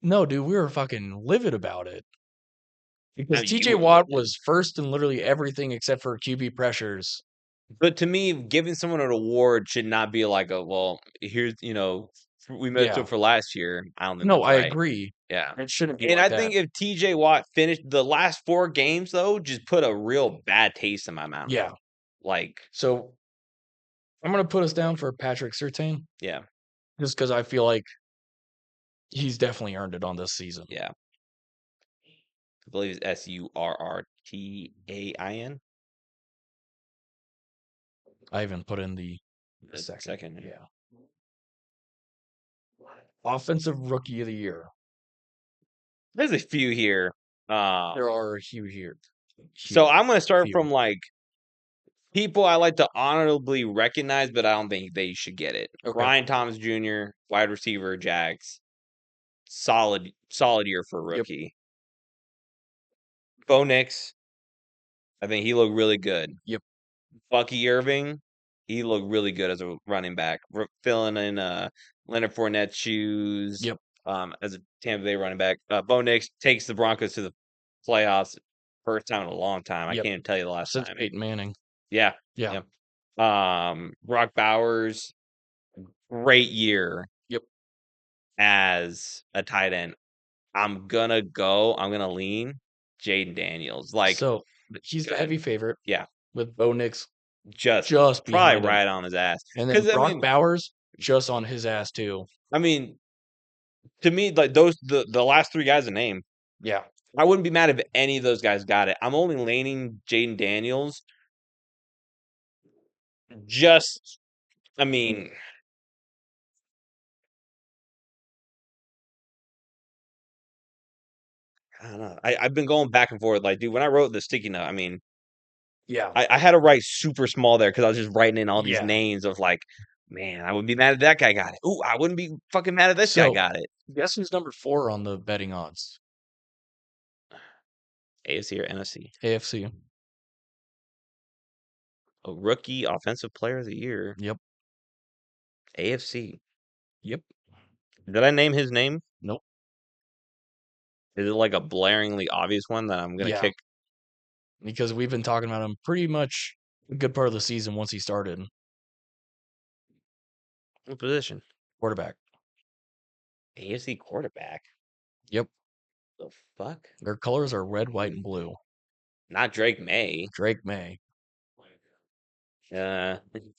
no, dude, we were fucking livid about it I because mean, you TJ were Watt livid. was first in literally everything except for QB pressures. But to me, giving someone an award should not be like a, well, here's, we messed Yeah, up for last year. I don't think no, that's I right. agree. Yeah. It shouldn't be And like I that. think if TJ Watt finished the last 4 games, though, just put a real bad taste in my mouth. Yeah. Like, So I'm gonna put us down for Patrick Surtain yeah, just because I feel like he's definitely earned it on this season. yeah. I believe it's Surrtain. I even put in the The second. second. Yeah. Offensive rookie of the year. There's a few here. There are a few here. So Here. I'm going to start Few. from like people I like to honorably recognize, but I don't think they should get it. Okay. Brian Thomas Jr., wide receiver, Jags. Solid year for a Yep. rookie. Bo Nix, I think he looked really good. Yep. Bucky Irving, he looked really good as a running back, filling in Leonard Fournette's shoes Yep. as a Tampa Bay running back. Bo Nix takes the Broncos to the playoffs, first time in a long time. I Yep. can't even tell you the last Since time. Peyton Manning. Yeah, Yeah. yeah. Brock Bowers, great year Yep. as a tight end. I'm gonna lean Jaden Daniels. Like, So he's the good. heavy favorite Yeah, with Bo Nix just just probably behind him. right on his ass. And then Because Brock Bowers just on his ass too. I mean, to me, like those the last 3 guys I named, Yeah. I wouldn't be mad if any of those guys got it. I'm only leaning Jaden Daniels. Just, I mean, I don't know. I've been going back and forth. Like, dude, when I wrote the sticky note, I mean, Yeah. I had to write super small there because I was just writing in all these Yeah. names of like, man, I wouldn't be mad if that guy got it. Ooh, I wouldn't be fucking mad if this guy So got it. guess who's number 4 on the betting odds? AFC or NFC? AFC. A rookie offensive player of the year. Yep. AFC. Yep. Did I name his name? Nope. Is it like a blaringly obvious one that I'm gonna Yeah. kick? Because we've been talking about him pretty much a good part of the season once he started. What position? Quarterback. AFC quarterback. Yep. The fuck? Their colors are red, white, and blue. Not Drake May. Drake May. Uh,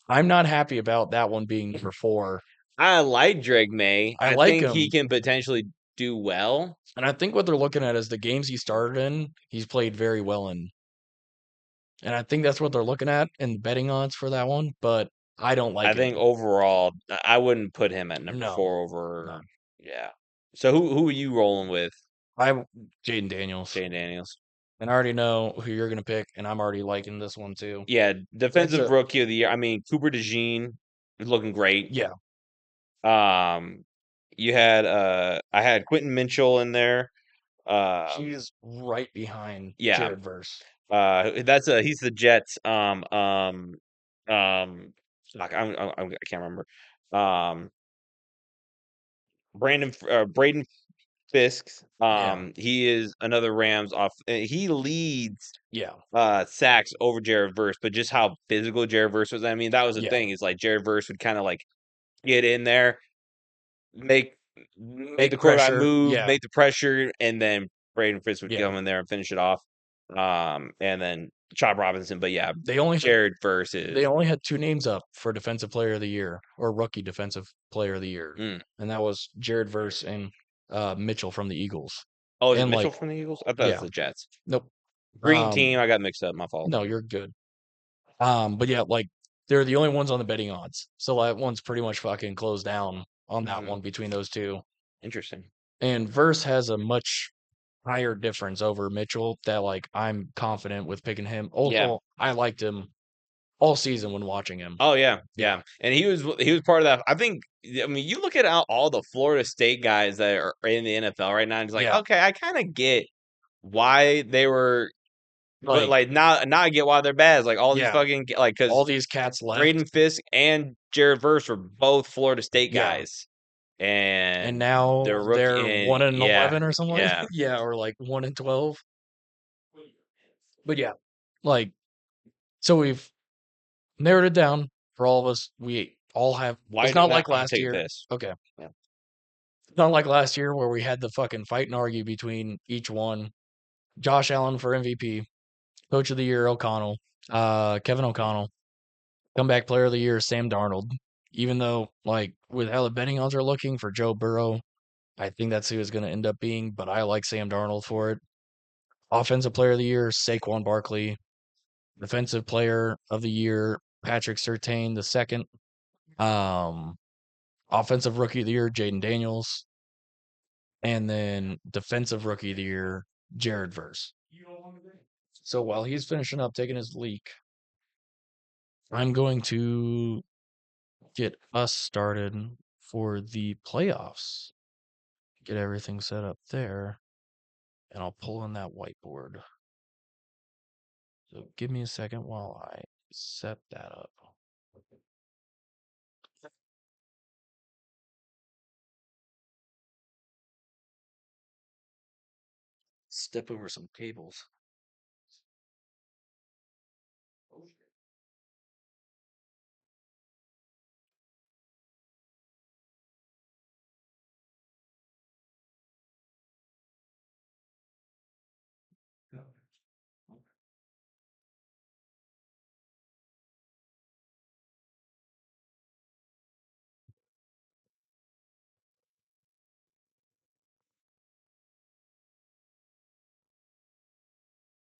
I'm not happy about that one being number 4. I like Drake May. I I like think he him, can potentially do well. and I think what they're looking at is the games he started in, he's played very well in. And I think that's what they're looking at in the betting odds for that one, but I don't I like it. think overall, I wouldn't put him at number No. 4 No. over. Yeah. So who are you rolling with? Jaden Daniels. Shane Daniels. And I already know who you're gonna pick, and I'm already liking this one too. Yeah, It's defensive a rookie of the year. I mean, Cooper DeJean is looking great. yeah, Um, you had I had Quentin Mitchell in there. he's right behind Yeah. Jared Verse. He's the Jets. Fuck, I can't remember. Um, Braden Fisk. Yeah. He is another Rams off. He leads Yeah. sacks over Jared Verse, but just how physical Jared Verse was. I mean, that was the Yeah. thing. Is like Jared Verse would kind of like get in there, make the Make quarterback pressure. move, Yeah. make the pressure, and then Braden Fisk would Yeah. come in there and finish it off. And then Chop Robinson. But yeah, They only had Jared Verse they is only had two names up for defensive player of the year or rookie defensive player of the year. mm. And that was Jared Verse and Mitchell from the Eagles. Oh, is it And Mitchell like, from the Eagles? I thought it was yeah, the Jets. nope. Green team. I got mixed up. My fault. No, you're good. But yeah, like they're the only ones on the betting odds. So that one's pretty much fucking closed down on that one between those two. Interesting. And Verse has a much higher difference over Mitchell that like I'm confident with picking him. Yeah. Also, I liked him all season when watching him. Oh yeah, Yeah. yeah, and he was part of that. I think. I mean, you look at all the Florida State guys that are in the NFL right now, and it's like, Yeah. okay, I kind of get why they were, but Like, like now I get why they're bad. It's like all these yeah, fucking like because all these cats left. Braden Fisk and Jared Verse were both Florida State Yeah. guys, And and now they're rookie. they're And 1 and yeah, 11 or something like yeah, yeah, or like 1 and 12. But yeah, like so we've narrowed it down for all of us. We all have why it's do not not like I last take year. this? Okay. Yeah. It's not like last year where we had the fucking fight and argue between each one. Josh Allen for MVP, Coach of the Year O'Connell, Kevin O'Connell, Comeback Player of the Year Sam Darnold. Even though, like, with how the betting odds are looking for Joe Burrow, I think that's who it's going to end up being. But I like Sam Darnold for it. Offensive Player of the Year Saquon Barkley, Defensive Player of the Year Patrick Surtain the second, um, Offensive Rookie of the Year Jaden Daniels, and then Defensive Rookie of the Year Jared Verse. So while he's finishing up taking his leak, I'm going to get us started for the playoffs. Get everything set up there, and I'll pull in that whiteboard. So give me a second while I set that up. Step over some cables.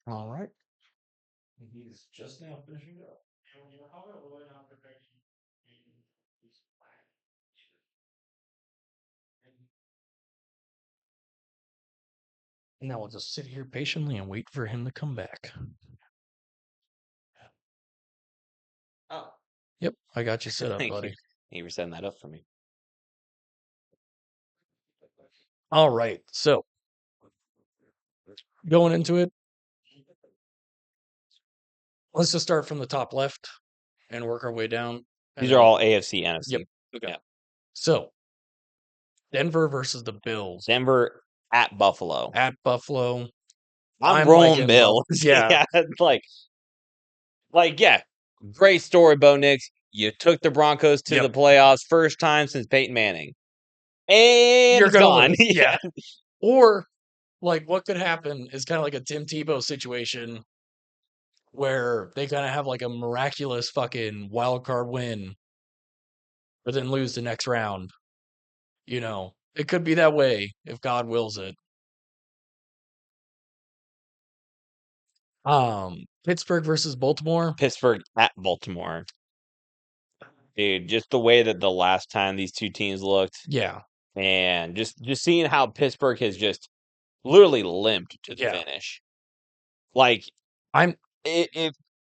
All right. He's just now finishing up. And now we'll just sit here patiently and wait for him to come back. Oh, Yep, I got you set up, thank you. buddy. Thank you for setting that up for me. All right. So going into it, let's just start from the top left and work our way down. And These are then, all AFC, yep. NFC. Okay. Yeah. So Denver versus the Bills Denver at Buffalo. at Buffalo. I'm I'm rolling liking Bill. yeah, Yeah, yeah, great story, Bo Nix. You took the Broncos to yep. the playoffs first time since Peyton Manning, and You're it's gonna gone. lose. Yeah. Yeah, Or like what could happen is kind of like a Tim Tebow situation where they kind of have like a miraculous fucking wild card win, but then lose the next round. You know, it could be that way if God wills it. Pittsburgh versus Baltimore. Pittsburgh at Baltimore, dude. Just the way that the last time these two teams looked, Yeah, and just seeing how Pittsburgh has just literally limped to the yeah. finish. Like I'm. if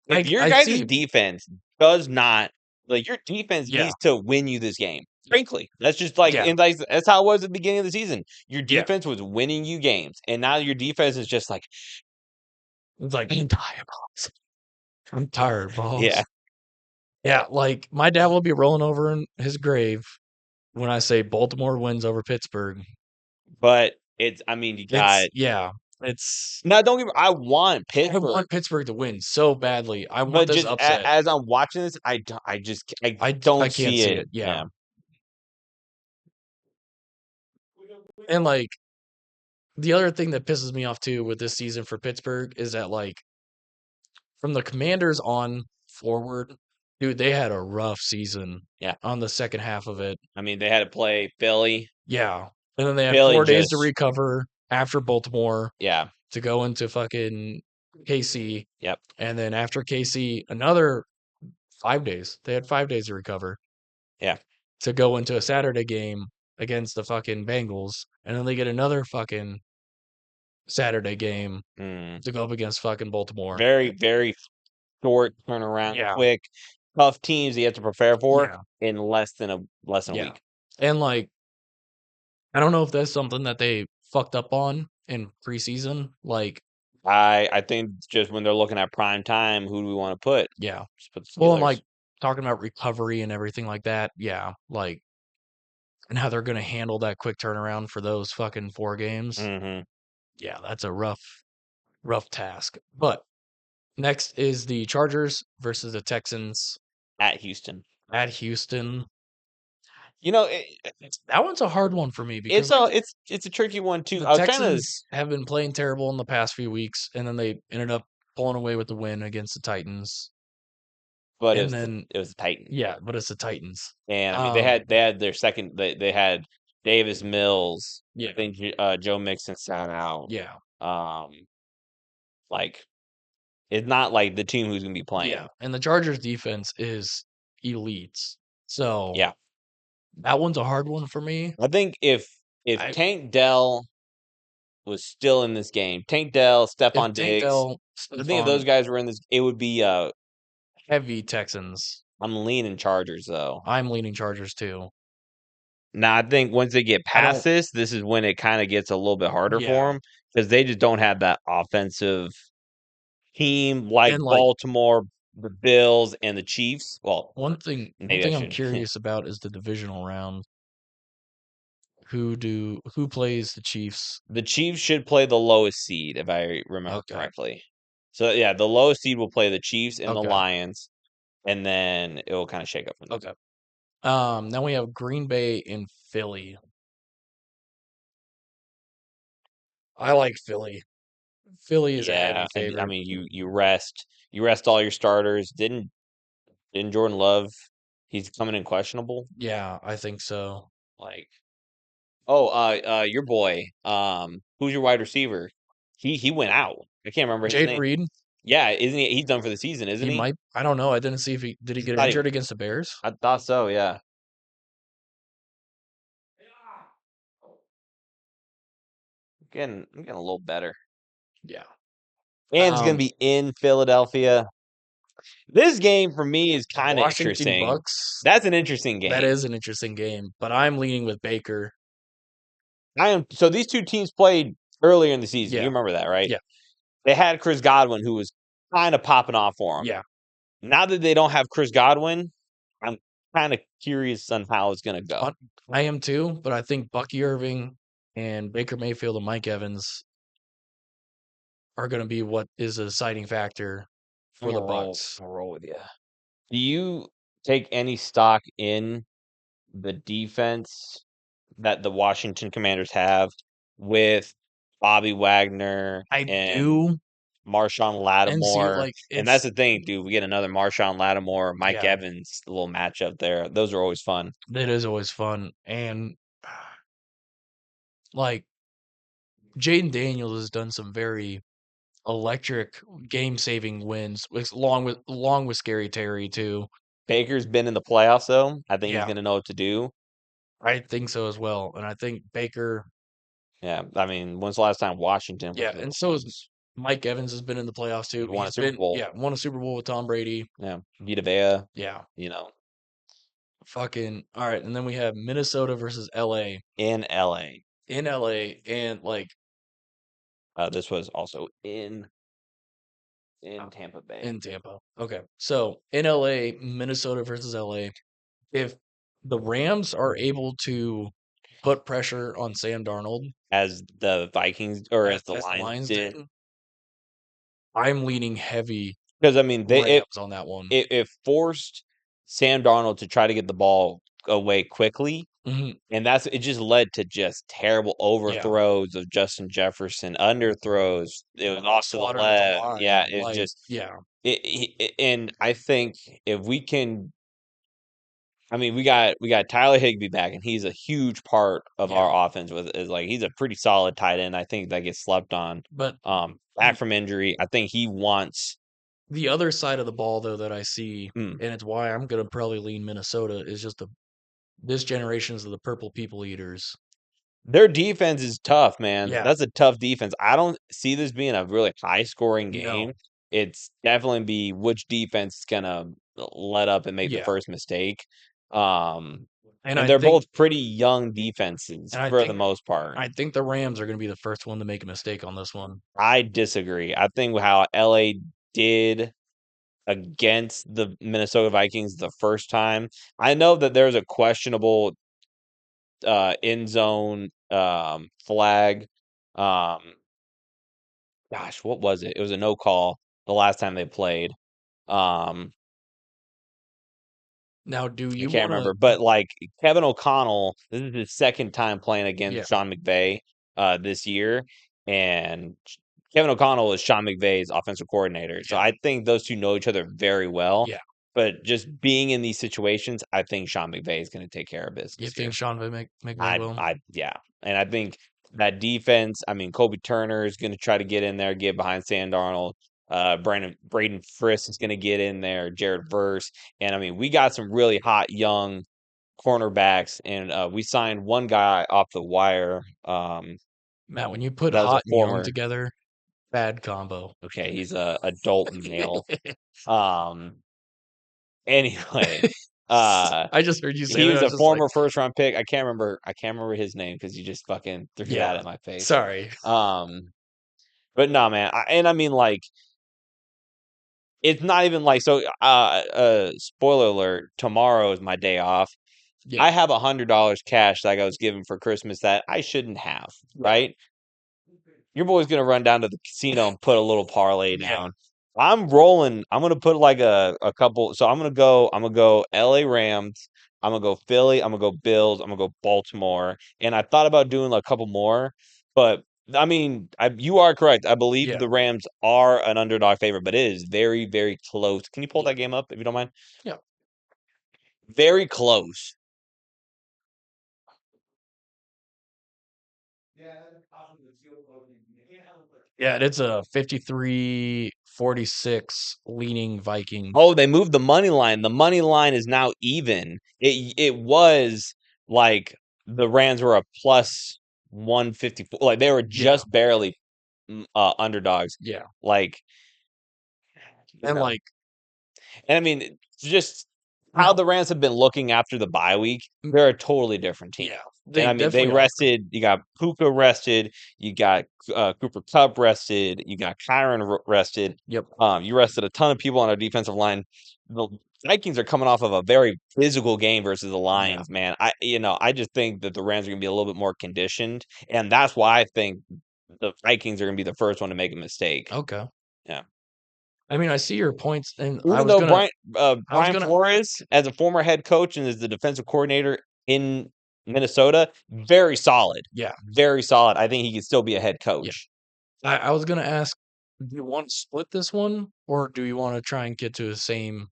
if your I guys' see. defense does not like your defense Yeah, needs to win you this game. Frankly, that's just like yeah, and that's how it was at the beginning of the season. Your yeah. defense was winning you games, and now your defense is just like, It's like I'm tired, boss. I'm tired, yeah. boss. Yeah, like my dad will be rolling over in his grave when I say Baltimore wins over Pittsburgh. But It's I mean, you It's got yeah, it's now. Don't get me. I want I Pittsburgh, want Pittsburgh to win so badly. I want but this just upset. as I'm watching this, I just I I don't can't see see it. it. Yeah. Yeah, And like the other thing that pisses me off too with this season for Pittsburgh is that like from the Commanders on forward, dude, they had a rough season yeah. on the second half of it. I mean, they had to play Philly. Yeah. And then they had Philly 4 days to just recover after Baltimore yeah, to go into fucking KC. yep, And then after KC, another 5 days. They had 5 days to recover yeah. to go into a Saturday game against the fucking Bengals. And then they get another fucking Saturday game Mm. to go up against fucking Baltimore. Very very short turnaround, Yeah. quick, tough teams you have to prepare for Yeah. in less than a Yeah. week. And like, I don't know if that's something that they fucked up on in preseason. Like, I think just when they're looking at prime time, who do we want to put? yeah. Just put the Well, and Steelers. like talking about recovery and everything like that. Yeah. Like, and how they're going to handle that quick turnaround for those fucking 4 games. Hmm. Yeah. That's a rough task. But next is the Chargers versus the Texans At Houston. at Houston. You know, That one's a hard one for me because it's like it's a tricky one too. the I was trying to, Texans have been playing terrible in the past few weeks, and then they ended up pulling away with the win against the Titans. but And then it was the Titans, yeah, but it's the Titans. and I mean Um, they had their second. They had Davis Mills. I yeah, think Joe Mixon sat out. yeah, Um, like it's not like the team who's gonna be yeah. playing. And the Chargers defense is elite. So Yeah, that one's a hard one for me. I think if I Tank Dell was still in this game, Tank Dell, if Stephon Tank Diggs, Dell, I think if those Stephon, guys were in this, it would be. heavy Texans. I'm leaning Chargers though. I'm leaning Chargers too. Now I think once they get I past don't. this is when it kind of gets a little bit harder for Yeah, them because they just don't have that offensive team like and like Baltimore, the Bills, and the Chiefs. Well, one maybe I thing I'm shouldn't. curious about is the divisional round. Who plays the Chiefs? The Chiefs should play the lowest seed if I remember Okay, correctly. So yeah, the lowest seed will play the Chiefs and the okay, Lions, and then it will kind of shake up from there. okay. Then we have Green Bay and Philly. I like Philly. Philly is a Yeah, heavy and I favorite. mean you rest all your starters. Didn't Jordan Love? He's coming in questionable. Yeah, I think so. Like oh, your boy, who's your wide receiver? He went out. I can't remember his Jaden name. Reed, Yeah, isn't he? He's done for the season, isn't he he? might. I don't know. I didn't see if he did he get Thought he. injured against the Bears. I thought so. Yeah. I'm getting a little better. Yeah. And it's gonna Um, be in Philadelphia. This game for me is kind of Washington interesting. Bucks. That's an interesting That game. is an interesting game, but I'm leaning with Baker. I am so these two teams played earlier in the season. You Yeah, remember that, right? yeah, They had Chris Godwin, who was kind of popping off for them. yeah. Now that they don't have Chris Godwin, I'm kind of curious on how it's gonna go. Uh, I am too, but I think Bucky Irving and Baker Mayfield and Mike Evans are going to be what is a deciding factor I'm for the gonna roll. Bucks. I'm gonna roll with you. Do you take any stock in the defense that the Washington Commanders have with Bobby Wagner I and do, Marshawn and see, Lattimore? like And that's it's the thing, dude. We get another Marshawn Lattimore, Mike yeah, Evans, a little matchup there. Those are always fun. it is always fun, and like Jaden Daniels has done some very electric game-saving wins, along with Scary Terry too. Baker's been in the playoffs, though. I think he's Yeah, going to know what to do. I think so as well, and I think Baker. Yeah, I mean, when's the last time Washington went Yeah, to the and so is playoffs? Mike Evans has been in the playoffs too. Won a He's Super been Bowl. yeah won a Super Bowl with Tom Brady. Yeah, Vita Vea. Yeah, You know, fucking all right, and then we have Minnesota versus L.A. in LA. in LA and like This was also in oh, Tampa Bay. in Tampa. Okay. So in LA, Minnesota versus LA. If the Rams are able to put pressure on Sam Darnold as the Vikings or as the as the Lions Lions did. did. I'm leaning heavy Because I mean, Rams on that one. it forced Sam Darnold to try to get the ball away quickly, Mhm. and it just led to just terrible Yeah. overthrows of Justin Jefferson, underthrows. It was off to the Slaughter at the left. line, Yeah, it's like, just yeah, and I think if we can, I mean, we got Tyler Higbee back, and he's a huge part of yeah. our offense. With is like he's a pretty solid tight end. I think that gets slept on. But Back from injury, I think he wants. the other side of the ball, though, that I see, Mm, and it's why I'm gonna probably lean Minnesota, is just this generation's of the purple people eaters. their defense is tough, man. Yeah, That's a tough defense. I don't see this being a really high scoring game. no, It's definitely be which defense is gonna let up and make the yeah, first mistake. Um, and and I they're think, both pretty young defenses and I for the think, most part. I think the Rams are gonna be the first one to make a mistake on this one. I disagree. I think how LA did against the Minnesota Vikings the first time. I know that there's a questionable end zone flag. Um, gosh, what was it? It was a no call the last time they played. Um, Now, do I you can't want to? remember, but like Kevin O'Connell, this is his second time playing Yeah, against Sean McVay this year, and Kevin O'Connell is Sean McVay's offensive coordinator, so yeah, I think those two know each other very well. yeah. But just being in these situations, I think Sean McVay is going to take care of You business think here. Sean McVay will? Yeah, and I think that defense. I mean, Kobe Turner is going to try to get in there, get behind Sam Darnold. Braden Frisk is going to get in there. Jared Verse, and I mean, we got some really hot young cornerbacks, and we signed one guy off the wire. Matt, when you put That was a hot and young former. together, bad combo. Okay, he's a adult male. Um. Anyway, uh, I just heard you say he that. I was was a just like, former first round pick. I can't remember. I can't remember his name because you just fucking threw yeah, that at my face. sorry. Um. But no, man. I mean, like, it's not even like so. Spoiler alert: tomorrow is my day off. Yeah, I have $100 cash that I was given for Christmas that I shouldn't have. yeah, Right? Your boy's gonna run down to the casino and put a little parlay yeah, down. I'm rolling. I'm gonna put like a couple. So I'm gonna go LA Rams. I'm gonna go Philly. I'm gonna go Bills. I'm gonna go Baltimore. And I thought about doing like a couple more, but I mean, you are correct. I believe yeah, the Rams are an underdog favorite, but it is very, very close. Can you pull yeah, that game up if you don't mind? yeah. Very close. Yeah, it's a 53-46 leaning Vikings. Oh, they moved the money line. The money line is now even. It was like the Rams were a plus 154. Like they were Yeah, just barely underdogs. yeah. Like, you And know. like And I mean, just how now, the Rams have been looking after the bye week, they're a totally different team. yeah, And they I mean, they definitely are. rested. You got Puka rested. You got Cooper Kupp rested. You got Kyron rested. Yep. You rested a ton of people on our defensive line. The Vikings are coming off of a very physical game versus the Yeah. Lions, man. I just think that the Rams are going to be a little bit more conditioned, and that's why I think the Vikings are going to be the first one to make a mistake. Okay. Yeah. I mean, I see your points, and Even though I was Brian gonna, Flores, as a former head coach and as the defensive coordinator in Minnesota, very solid, yeah, very solid. I think he could still be a head yeah. coach. I was gonna ask, do you want to split this one, or do you want to try and get to the same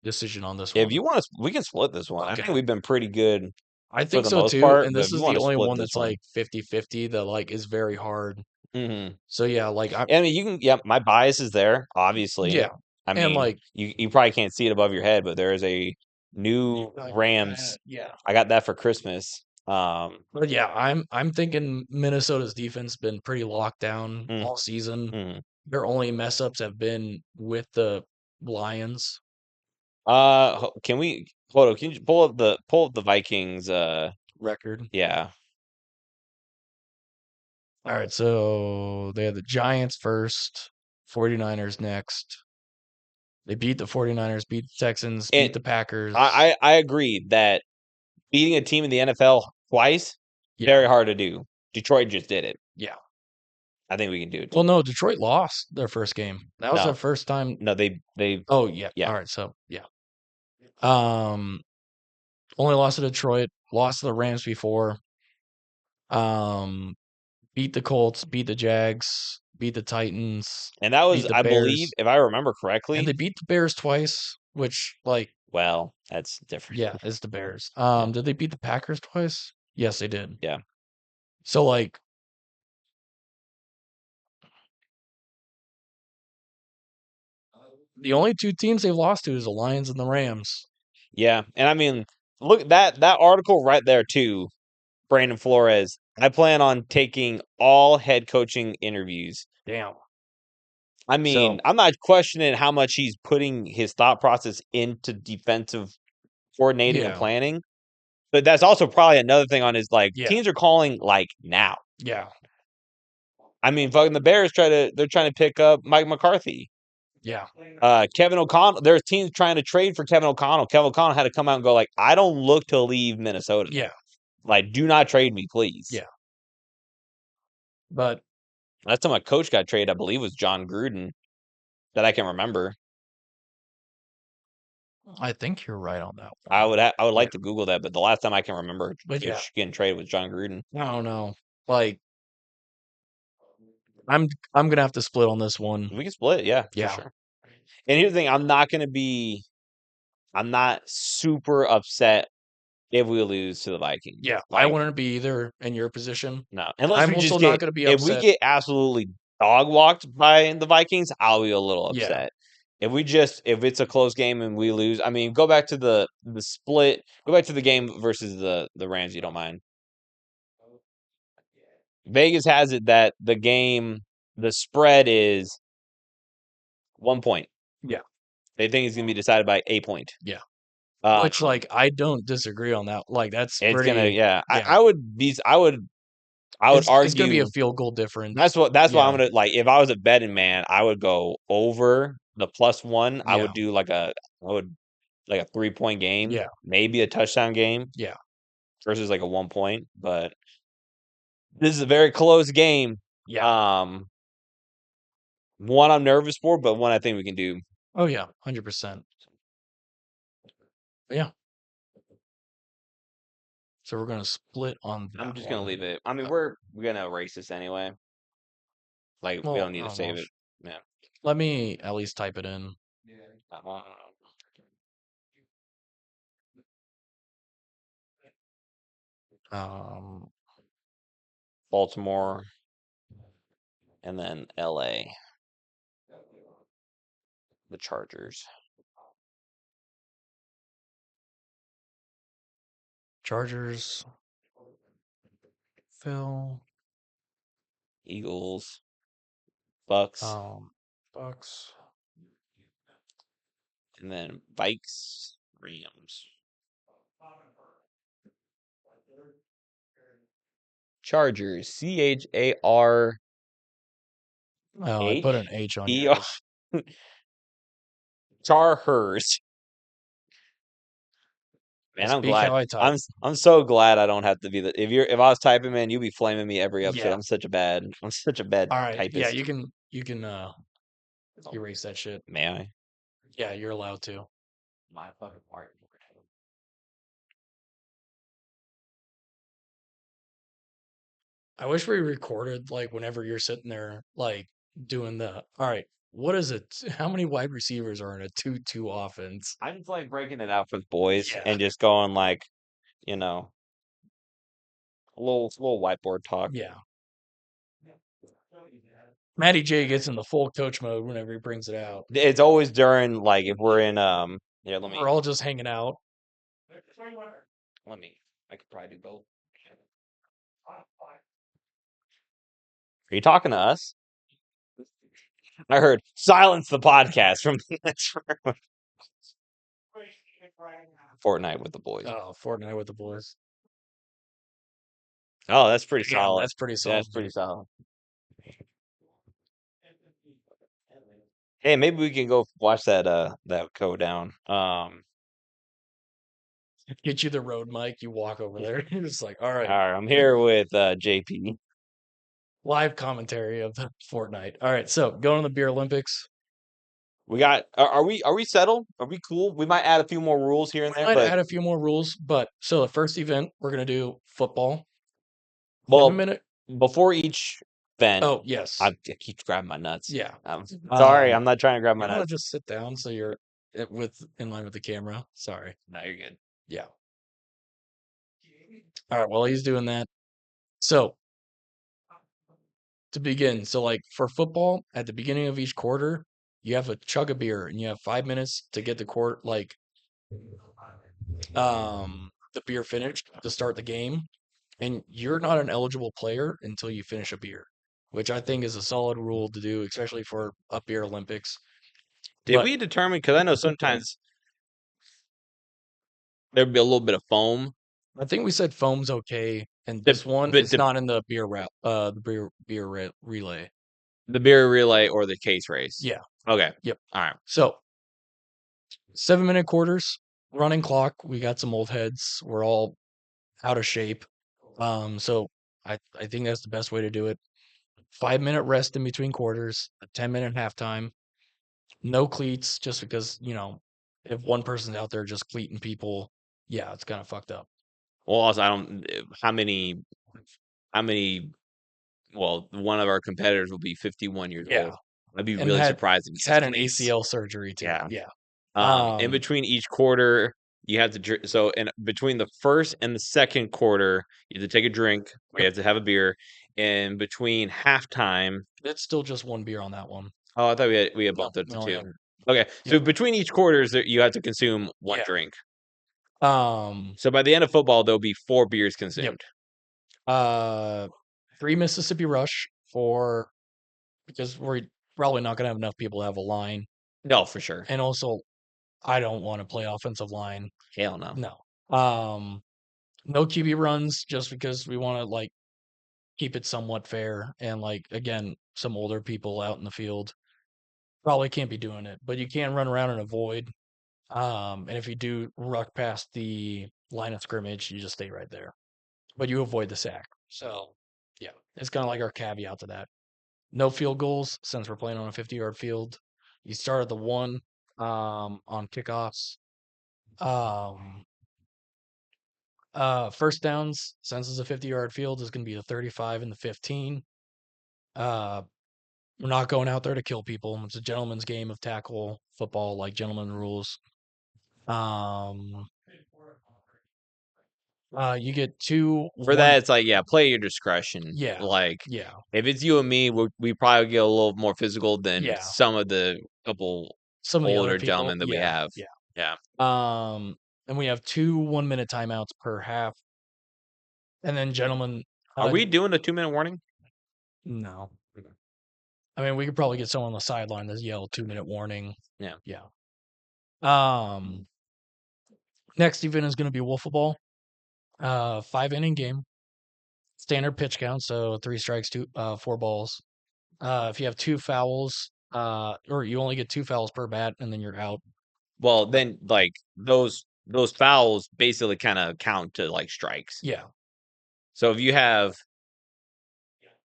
decision on this If one? you want to, we can split this one. I Okay. think we've been pretty good I for think the so most too, part, and but this if you is want the to only split one this that's one, like 50-50 that like is very hard. hmm So yeah, like I I mean, you can. Yep, my bias is there. Obviously, yeah. I And mean, like you probably can't see it above your head, but there is a new Rams. yeah. I got that for Christmas. But yeah, I'm thinking Minnesota's defense been pretty locked down Mm, all season. mm. Their only mess ups have been with the Lions Can we hold on? Can you pull up the Vikings? record. Yeah. All right, so they had the Giants first, 49ers next. They beat the 49ers, beat the Texans, beat And the Packers. I agree that beating a team in the NFL twice Yeah. Very hard to do. Detroit just did it. Yeah. I think we can do it Well, too. no, Detroit lost their first game. That was their No, first time. no, they Oh, yeah. yeah. All right. So, yeah. Um, only lost to Detroit, lost to the Rams before. Um, beat the Colts, beat the Jags, beat the Titans, And that was, beat the I believe, Bears, if I remember and correctly. they beat the Bears twice, which, like, Well, that's different. yeah, is the Bears. Yeah, Did they beat the Packers twice? Yes, they did. yeah, So, like, the only two teams they've lost to is the Lions and the Rams. yeah. And I mean, look, that article right there too. Brandon Flores. I plan on taking all head coaching interviews. Damn. I mean, So, I'm not questioning how much he's putting his thought process into defensive coordinating and yeah, planning, but that's also probably another thing on his, like, yeah, teams are calling like now. yeah, I mean, fucking the Bears they're trying to pick up Mike McCarthy. yeah, Kevin O'Connell, there's teams trying to trade for Kevin O'Connell. Kevin O'Connell had to come out and go like, I don't look to leave Minnesota. yeah, Like, do not trade me, please. yeah. But Last time my coach got traded, I believe, was John Gruden, that I can remember. I think you're right on that I one. would I would Yeah, like to Google that, but the last time I can remember but yeah, getting traded was John Gruden. I don't know. Like, I'm gonna have to split on this one. We can split, yeah, for Yeah, sure. And here's the thing: I'm not super upset if we lose to the Vikings. yeah. I Like, wouldn't be either in your position. no, unless I'm we also just not get gonna be if we upset. get absolutely dog walked by the Vikings, I'll be a little Yeah, upset. If it's a close game and we lose, I mean, go back to the split, go back to the game versus the Rams. You don't mind? Vegas has it that the spread is 1 point. yeah, They think it's gonna be decided by a point. yeah. Which, Um, like, I don't disagree on that. Like, that's it's gonna, pretty. yeah. Yeah, I would it's gonna be a argue field goal that's difference. why I'm Yeah, gonna, like, if I was a betting man, I would go over the +1. I yeah, would do I would like a 3-point game, yeah, maybe a touchdown game yeah, versus like a 1 point. But this is a very close game. yeah. Um, one I'm nervous for, but one I think we can do. Oh yeah, 100%. Yeah. So we're gonna split on I'm that just gonna one. leave it. I mean, Uh, we're gonna erase this anyway. Like, we don't well, need to save it. almost. Yeah. Let me at least type it in. Uh, Um, Baltimore and then LA, the Chargers, Chargers, Phil, Eagles, Bucks, um, Bucks, and then Vikes, Rams, Chargers, CHARH. oh, I put an H on E R yours. Charhers. I Man, I'm speak glad. how I type. I'm so glad I don't have to be the if I was typing, man, you'd be flaming me every episode. Yeah. I'm such a bad All right. Yeah, typist. you can erase that shit. May I? Yeah, you're allowed to. My fucking part. I wish we recorded like whenever you're sitting there like doing the all right, what is it? How many wide receivers are in a 2-2 offense? I just like breaking it out for the boys Yeah. and just going like, you know, a little whiteboard talk. Yeah. Matty J gets in the full coach mode whenever he brings it out. It's always during, like, if we're in here, We're all just hanging out. let me I could probably do both. Are you talking to us? I heard silence the podcast from the next room. Fortnite with the boys. Oh, Fortnite with the boys. Oh, that's pretty Damn, solid. that's pretty That's solid. pretty solid. Hey, maybe we can go watch that go down. Get you the road mic. You walk over there. You're just like, all All right, right, I'm here with JP. live commentary of the Fortnite. All right, so going to the Beer Olympics. We got. Are we settled? Are we cool? We might add a few more rules here and We there, might but add a few more rules, but so the first event we're gonna do football. 7 well, minute. before each event, Oh I yes, keep grabbing my nuts. yeah. Sorry, Um, I'm not trying to grab my you want to nuts. just sit down so you're with in line with the camera. Sorry. No, you're good. Yeah. All right. While he's doing that, so to begin, so like for football, at the beginning of each quarter, you have a chug of beer and you have 5 minutes to get the court the beer finished to start the game. And you're not an eligible player until you finish a beer, which I think is a solid rule to do, especially for a beer Olympics. Did But we determine? Because I know sometimes there'd be a little bit of foam. I think we said foam's okay, and The this one but is not in the relay. the beer relay or the case race. Yeah. Okay. Yep. All right. So 7 minute quarters, running clock. We got some old heads. We're all out of shape. So I think that's the best way to do it. 5 minute rest in between quarters, a 10 minute halftime, no cleats, just because, if one person's out there just cleating people, yeah, it's kind of fucked up. Well, also, I don't. How many? Well, one of our competitors will be 51 years Yeah. old. I'd be And really surprised if he he's says had an cleats. ACL surgery too. Yeah. Yeah. In Um, between each quarter, you have to so in between the first and the second quarter, you have to take a drink or you yep. have to have a beer. In between halftime, It's still just one beer on that one. oh, I thought we had No, bumped up we to only two. have, Okay, yep. so between each quarters, you have to consume one Yeah. drink. Um, So by the end of football, there'll be 4 beers yep. consumed. Uh, 3 Mississippi Rush for because we're probably not gonna have enough people to have a line, No, for sure. and also I don't want to play offensive line. Hell no. No. Um, no QB runs just because we want to keep it somewhat fair and again some older people out in the field probably can't be doing it, but you can run around and avoid. And if you do ruck past the line of scrimmage, you just stay right there, but you avoid the sack. So yeah, it's kind of like our caveat to that. No field goals since we're playing on a 50-yard field. You start at the one on kickoffs. Um, First downs, since it's a 50-yard field, is going to be the 35 and the 15. Uh, we're not going out there to kill people. It's a gentleman's game of tackle football, like gentleman rules. Um, you get two For one. that, it's like, yeah, play your discretion. Yeah, Like, yeah, if it's you and me, we probably get a little more physical than yeah. some of the couple Some of the other older people, gentlemen that we yeah, have. yeah. Yeah. And we have two 1 minute timeouts per half, and then gentlemen, Are uh, we doing a 2-minute warning? no. I mean, we could probably get someone on the sideline to yell 2 minute warning. Yeah. Yeah. Um, Next event is going to be wiffle ball. 5 inning game, standard pitch count, so 3 strikes, 4 balls. If you have 2 fouls, or you only get 2 fouls per bat, and then you're out. Well, then like those fouls basically kind of count to like strikes. Yeah, So if you have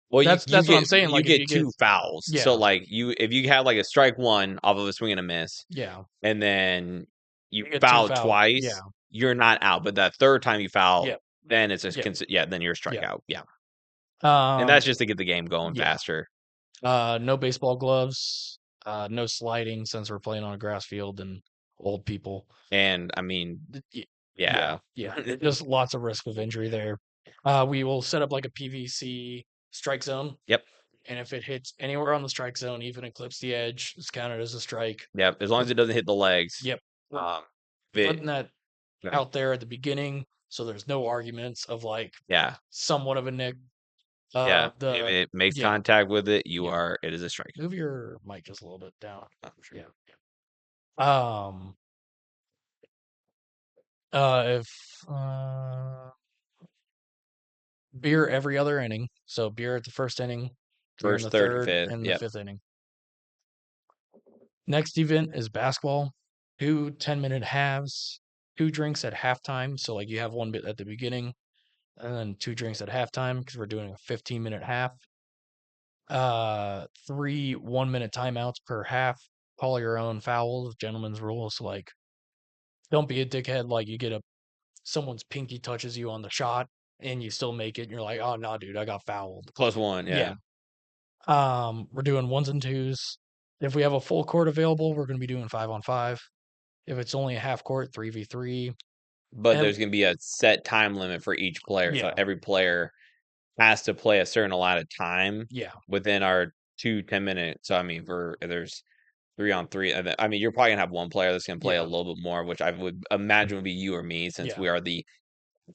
well, that's what I'm saying. you Like if get you get, 2 fouls. So yeah, like if you have like a strike one off of a swing and a miss, yeah, and then you you get two foul fouls. Yeah, twice, you're not out. But that third time you foul, yeah, then it's a yeah, yeah, then you're a yeah. strikeout. Yeah. And Um, that's just to get the game going yeah. faster. No baseball gloves. No sliding since we're playing on a grass field and old people. And I mean, Yeah, yeah. yeah. Just lots of risk of injury there. We will set up like a PVC strike zone, Yep. and if it hits anywhere on the strike zone, even eclipse the edge, it's counted as a strike. Yep. As long as it doesn't hit the legs. Yep. Um if it Putting that yeah. out there at the beginning, so there's no arguments of Yeah. somewhat of a nick. Yeah. If The it makes Yeah, contact with it, yeah. it is a strike. Move your mic just a little bit down. Oh, sure. Yeah. Um. If beer every other inning, so beer at the first inning, beer in First, the third, and third, fifth. and the Yep. fifth inning. Next event is basketball. 2 10-minute halves. 2 drinks at halftime. So like you have one bit at the beginning and then 2 drinks at halftime because we're doing a 15-minute half. 3 1-minute timeouts per half. Call your own fouls, gentlemen's rules. Like, don't be a dickhead. Like, you get someone's pinky touches you on the shot and you still make it. And you're like, oh no, dude, I got fouled. +1, Yeah. yeah. We're doing ones and twos. If we have a full court available, we're going to be doing 5-on-5. If it's only a half court, 3v3. But And there's gonna be a set time limit for each player, so yeah, every player has to play a certain amount of time yeah, within our 2 10-minute. So I mean, for there's 3-on-3. I mean, you're probably gonna have one player that's gonna play a yeah, little bit more, which I would imagine would be you or me since yeah. we are the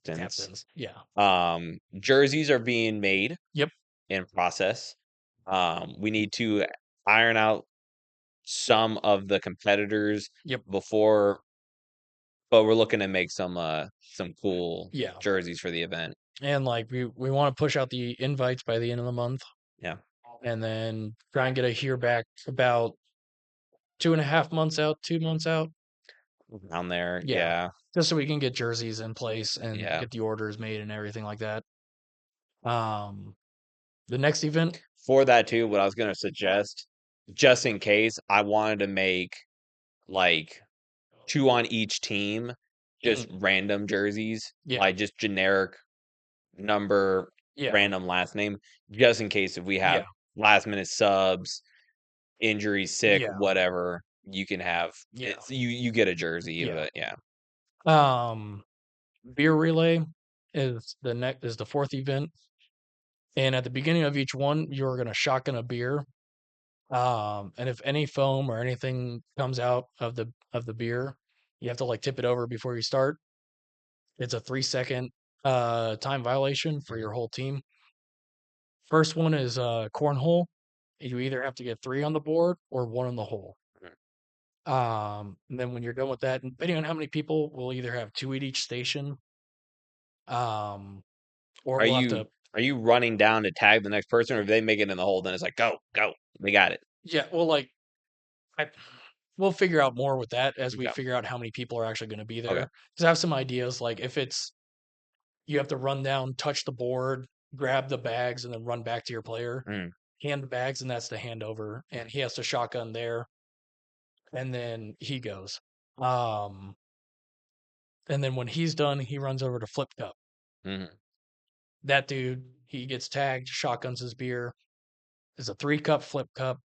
captains. Captains. Yeah. Jerseys are being made Yep. in process. We need to iron out some of the competitors Yep. before, but we're looking to make some cool Yeah. jerseys for the event. And like we want to push out the invites by the end of the month Yeah, and then try and get a hear back about 2.5 months out, 2 months out. down there. Yeah. Yeah, Just so we can get jerseys in place and yeah. get the orders made and everything like that. Um, the next event, For that too, what I was gonna suggest, just in case, I wanted to make like 2 on each team, just mhm, random jerseys, yeah, like just generic number, yeah, random last name, just in case if we have yeah, last minute subs, injury, sick, yeah, whatever, you can have yeah, it's you get a jersey of yeah. it, yeah. Um, beer relay is the fourth event, and at the beginning of each one, you're gonna shotgun a beer. And if any foam or anything comes out of the beer, you have to like tip it over before you start. It's a 3-second time violation for Mhm, your whole team. First one is cornhole. You either have to get 3 on the board or 1 in the hole. mhm. And then when you're done with that, and depending on how many people, we'll either have 2 at each station, um, or Are we'll have you to, are you running down to tag the next person, or if they make it in the hole, then it's like, "Go, go, they got it." yeah, well, like I, we'll figure out more with that as we Okay, figure out how many people are actually going to be okay. there. Because I have some ideas, like if it's you have to run down, touch the board, grab the bags, and then run back to your player, Mm, hand the bags, and that's the handover, and he has to shotgun there, and then he goes. Um, and then when he's done, he runs over to Flip Cup. mhm, That dude, he gets tagged, shotguns his beer. It's a 3-cup Flip Cup,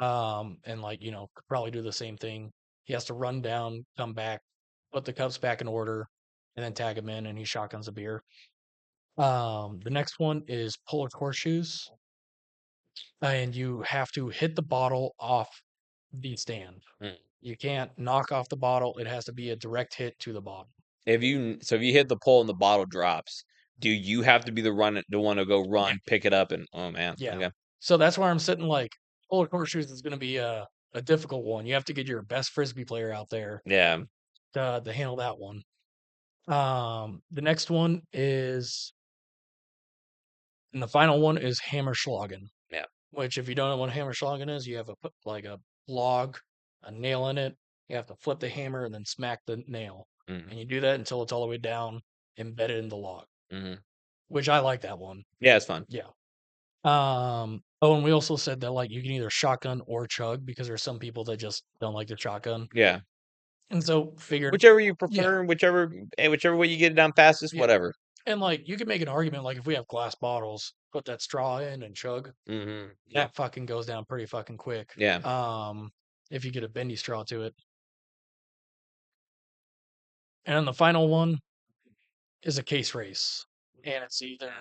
and like could probably do the same thing. He has to run down, come back, put the cups back in order, and then tag him in, and he shotguns a beer. The next one is puller horseshoes, and you have to hit the bottle off the stand. mm. You can't knock off the bottle. It has to be a direct hit to the bottle. If you hit the pole and the bottle drops, do you have to be the one to go Yeah. run, pick it up, and oh man, Yeah. okay. So that's where I'm sitting. Like puller horseshoes is going to be a difficult one. You have to get your best frisbee player out there Yeah, to handle that one. The next one is, and the final one is Hammerschlagen, yeah. which if you don't know what Hammerschlagen is, you have like a log, a nail in it. You have to flip the hammer and then smack the nail, Mhm, and you do that until it's all the way down, embedded in the log. mhm. Which I like that one. Yeah, it's fun. Yeah. Oh, and we also said that like you can either shotgun or chug because there's some people that just don't like the shotgun, Yeah. and so figured, Whichever you yeah, prefer, whichever way you get it down fastest, yeah. whatever. And like you can make an argument like if we have glass bottles, put that straw in and chug, Mhm. Yeah. that fucking goes down pretty fucking quick. Yeah. Um, if you get a bendy straw to it. And then the final one is a case race. And it's either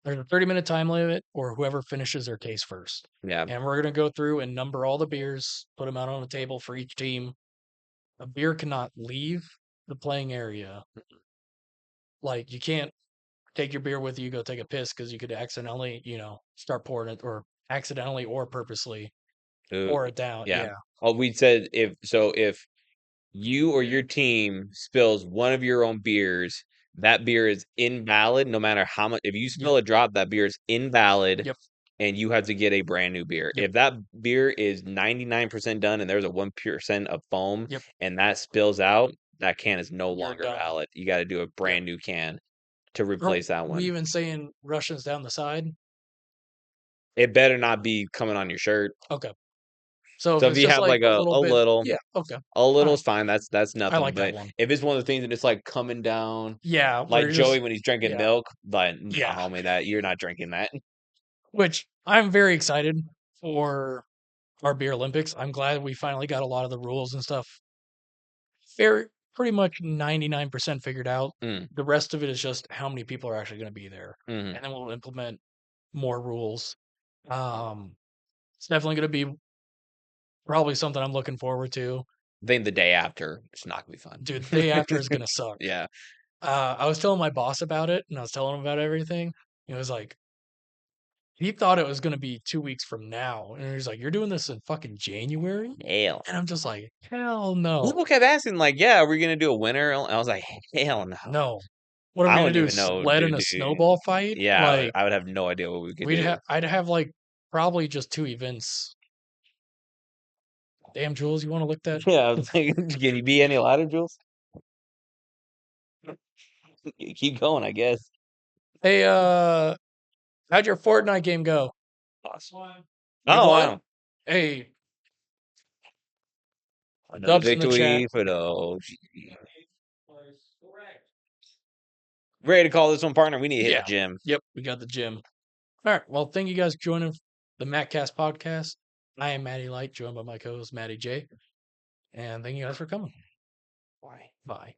there's a 30-minute time limit or whoever finishes their case first. Yeah. And we're gonna go through and number all the beers, put them out on a table for each team. A beer cannot leave the playing area. Like you can't take your beer with you, go take a piss because you could accidentally, start pouring it or accidentally or purposely Uh, pour it down. yeah. Yeah. Oh, we said if you or your team spills one of your own beers, that beer is invalid no matter how much. If you Yep. spill a drop, that beer is invalid Yep. and you have to get a brand new beer. Yep. If that beer is 99% done and there's a 1% of foam Yep. and that spills out, that can is no You're longer done. valid. You got to do a Yep. brand new can to Are replace that we one. even saying Russians down the side? It better not be coming on your shirt. Okay. So if So if it's you just have like like a little bit, yeah, okay. a All little right. is fine. That's I nothing. like that But one. if it's one of the things that it's like coming down, Yeah, like we're Joey just when he's drinking yeah, milk, but no, yeah. homie, that you're not drinking that. Which I'm very excited for our beer Olympics. I'm glad we finally got a lot of the rules and stuff very pretty much 99% figured out. Mm, The rest of it is just how many people are actually going to be there, hmm. and then we'll implement more rules. Um, it's definitely going to be probably something I'm looking forward to. Then the day after, it's not gonna be fun. Dude, the day after is going to suck. Yeah. I was telling my boss about it, and I was telling him about everything. He was like, he thought it was going to be 2 weeks from now, and he's like, "You're doing this in fucking January?" Hell. And I'm just like, "Hell no, People kept asking, like, "Yeah, are we gonna do a winter?" And I was like, "Hell no." no. What are we I gonna wouldn't do? even know, Sled in dude. a snowball fight? Yeah, Like, I would have no idea what we could do. I'd have like probably just 2 events. Damn, Jules, you want to lick that? Yeah, I was like, "Can you be any louder, Jules? Keep going, I guess." Hey, how'd your Fortnite game go? You Oh, won? wow. Hey, Another dubs in the chat. victory for the OG. Ready to call this one, partner? We need to hit the Yeah. gym. Yep, we got the gym. All right. Well, thank you guys for joining the MattCast podcast. I am Matty Light, joined by my co-host Matty J. And thank you guys for coming. Why? Bye.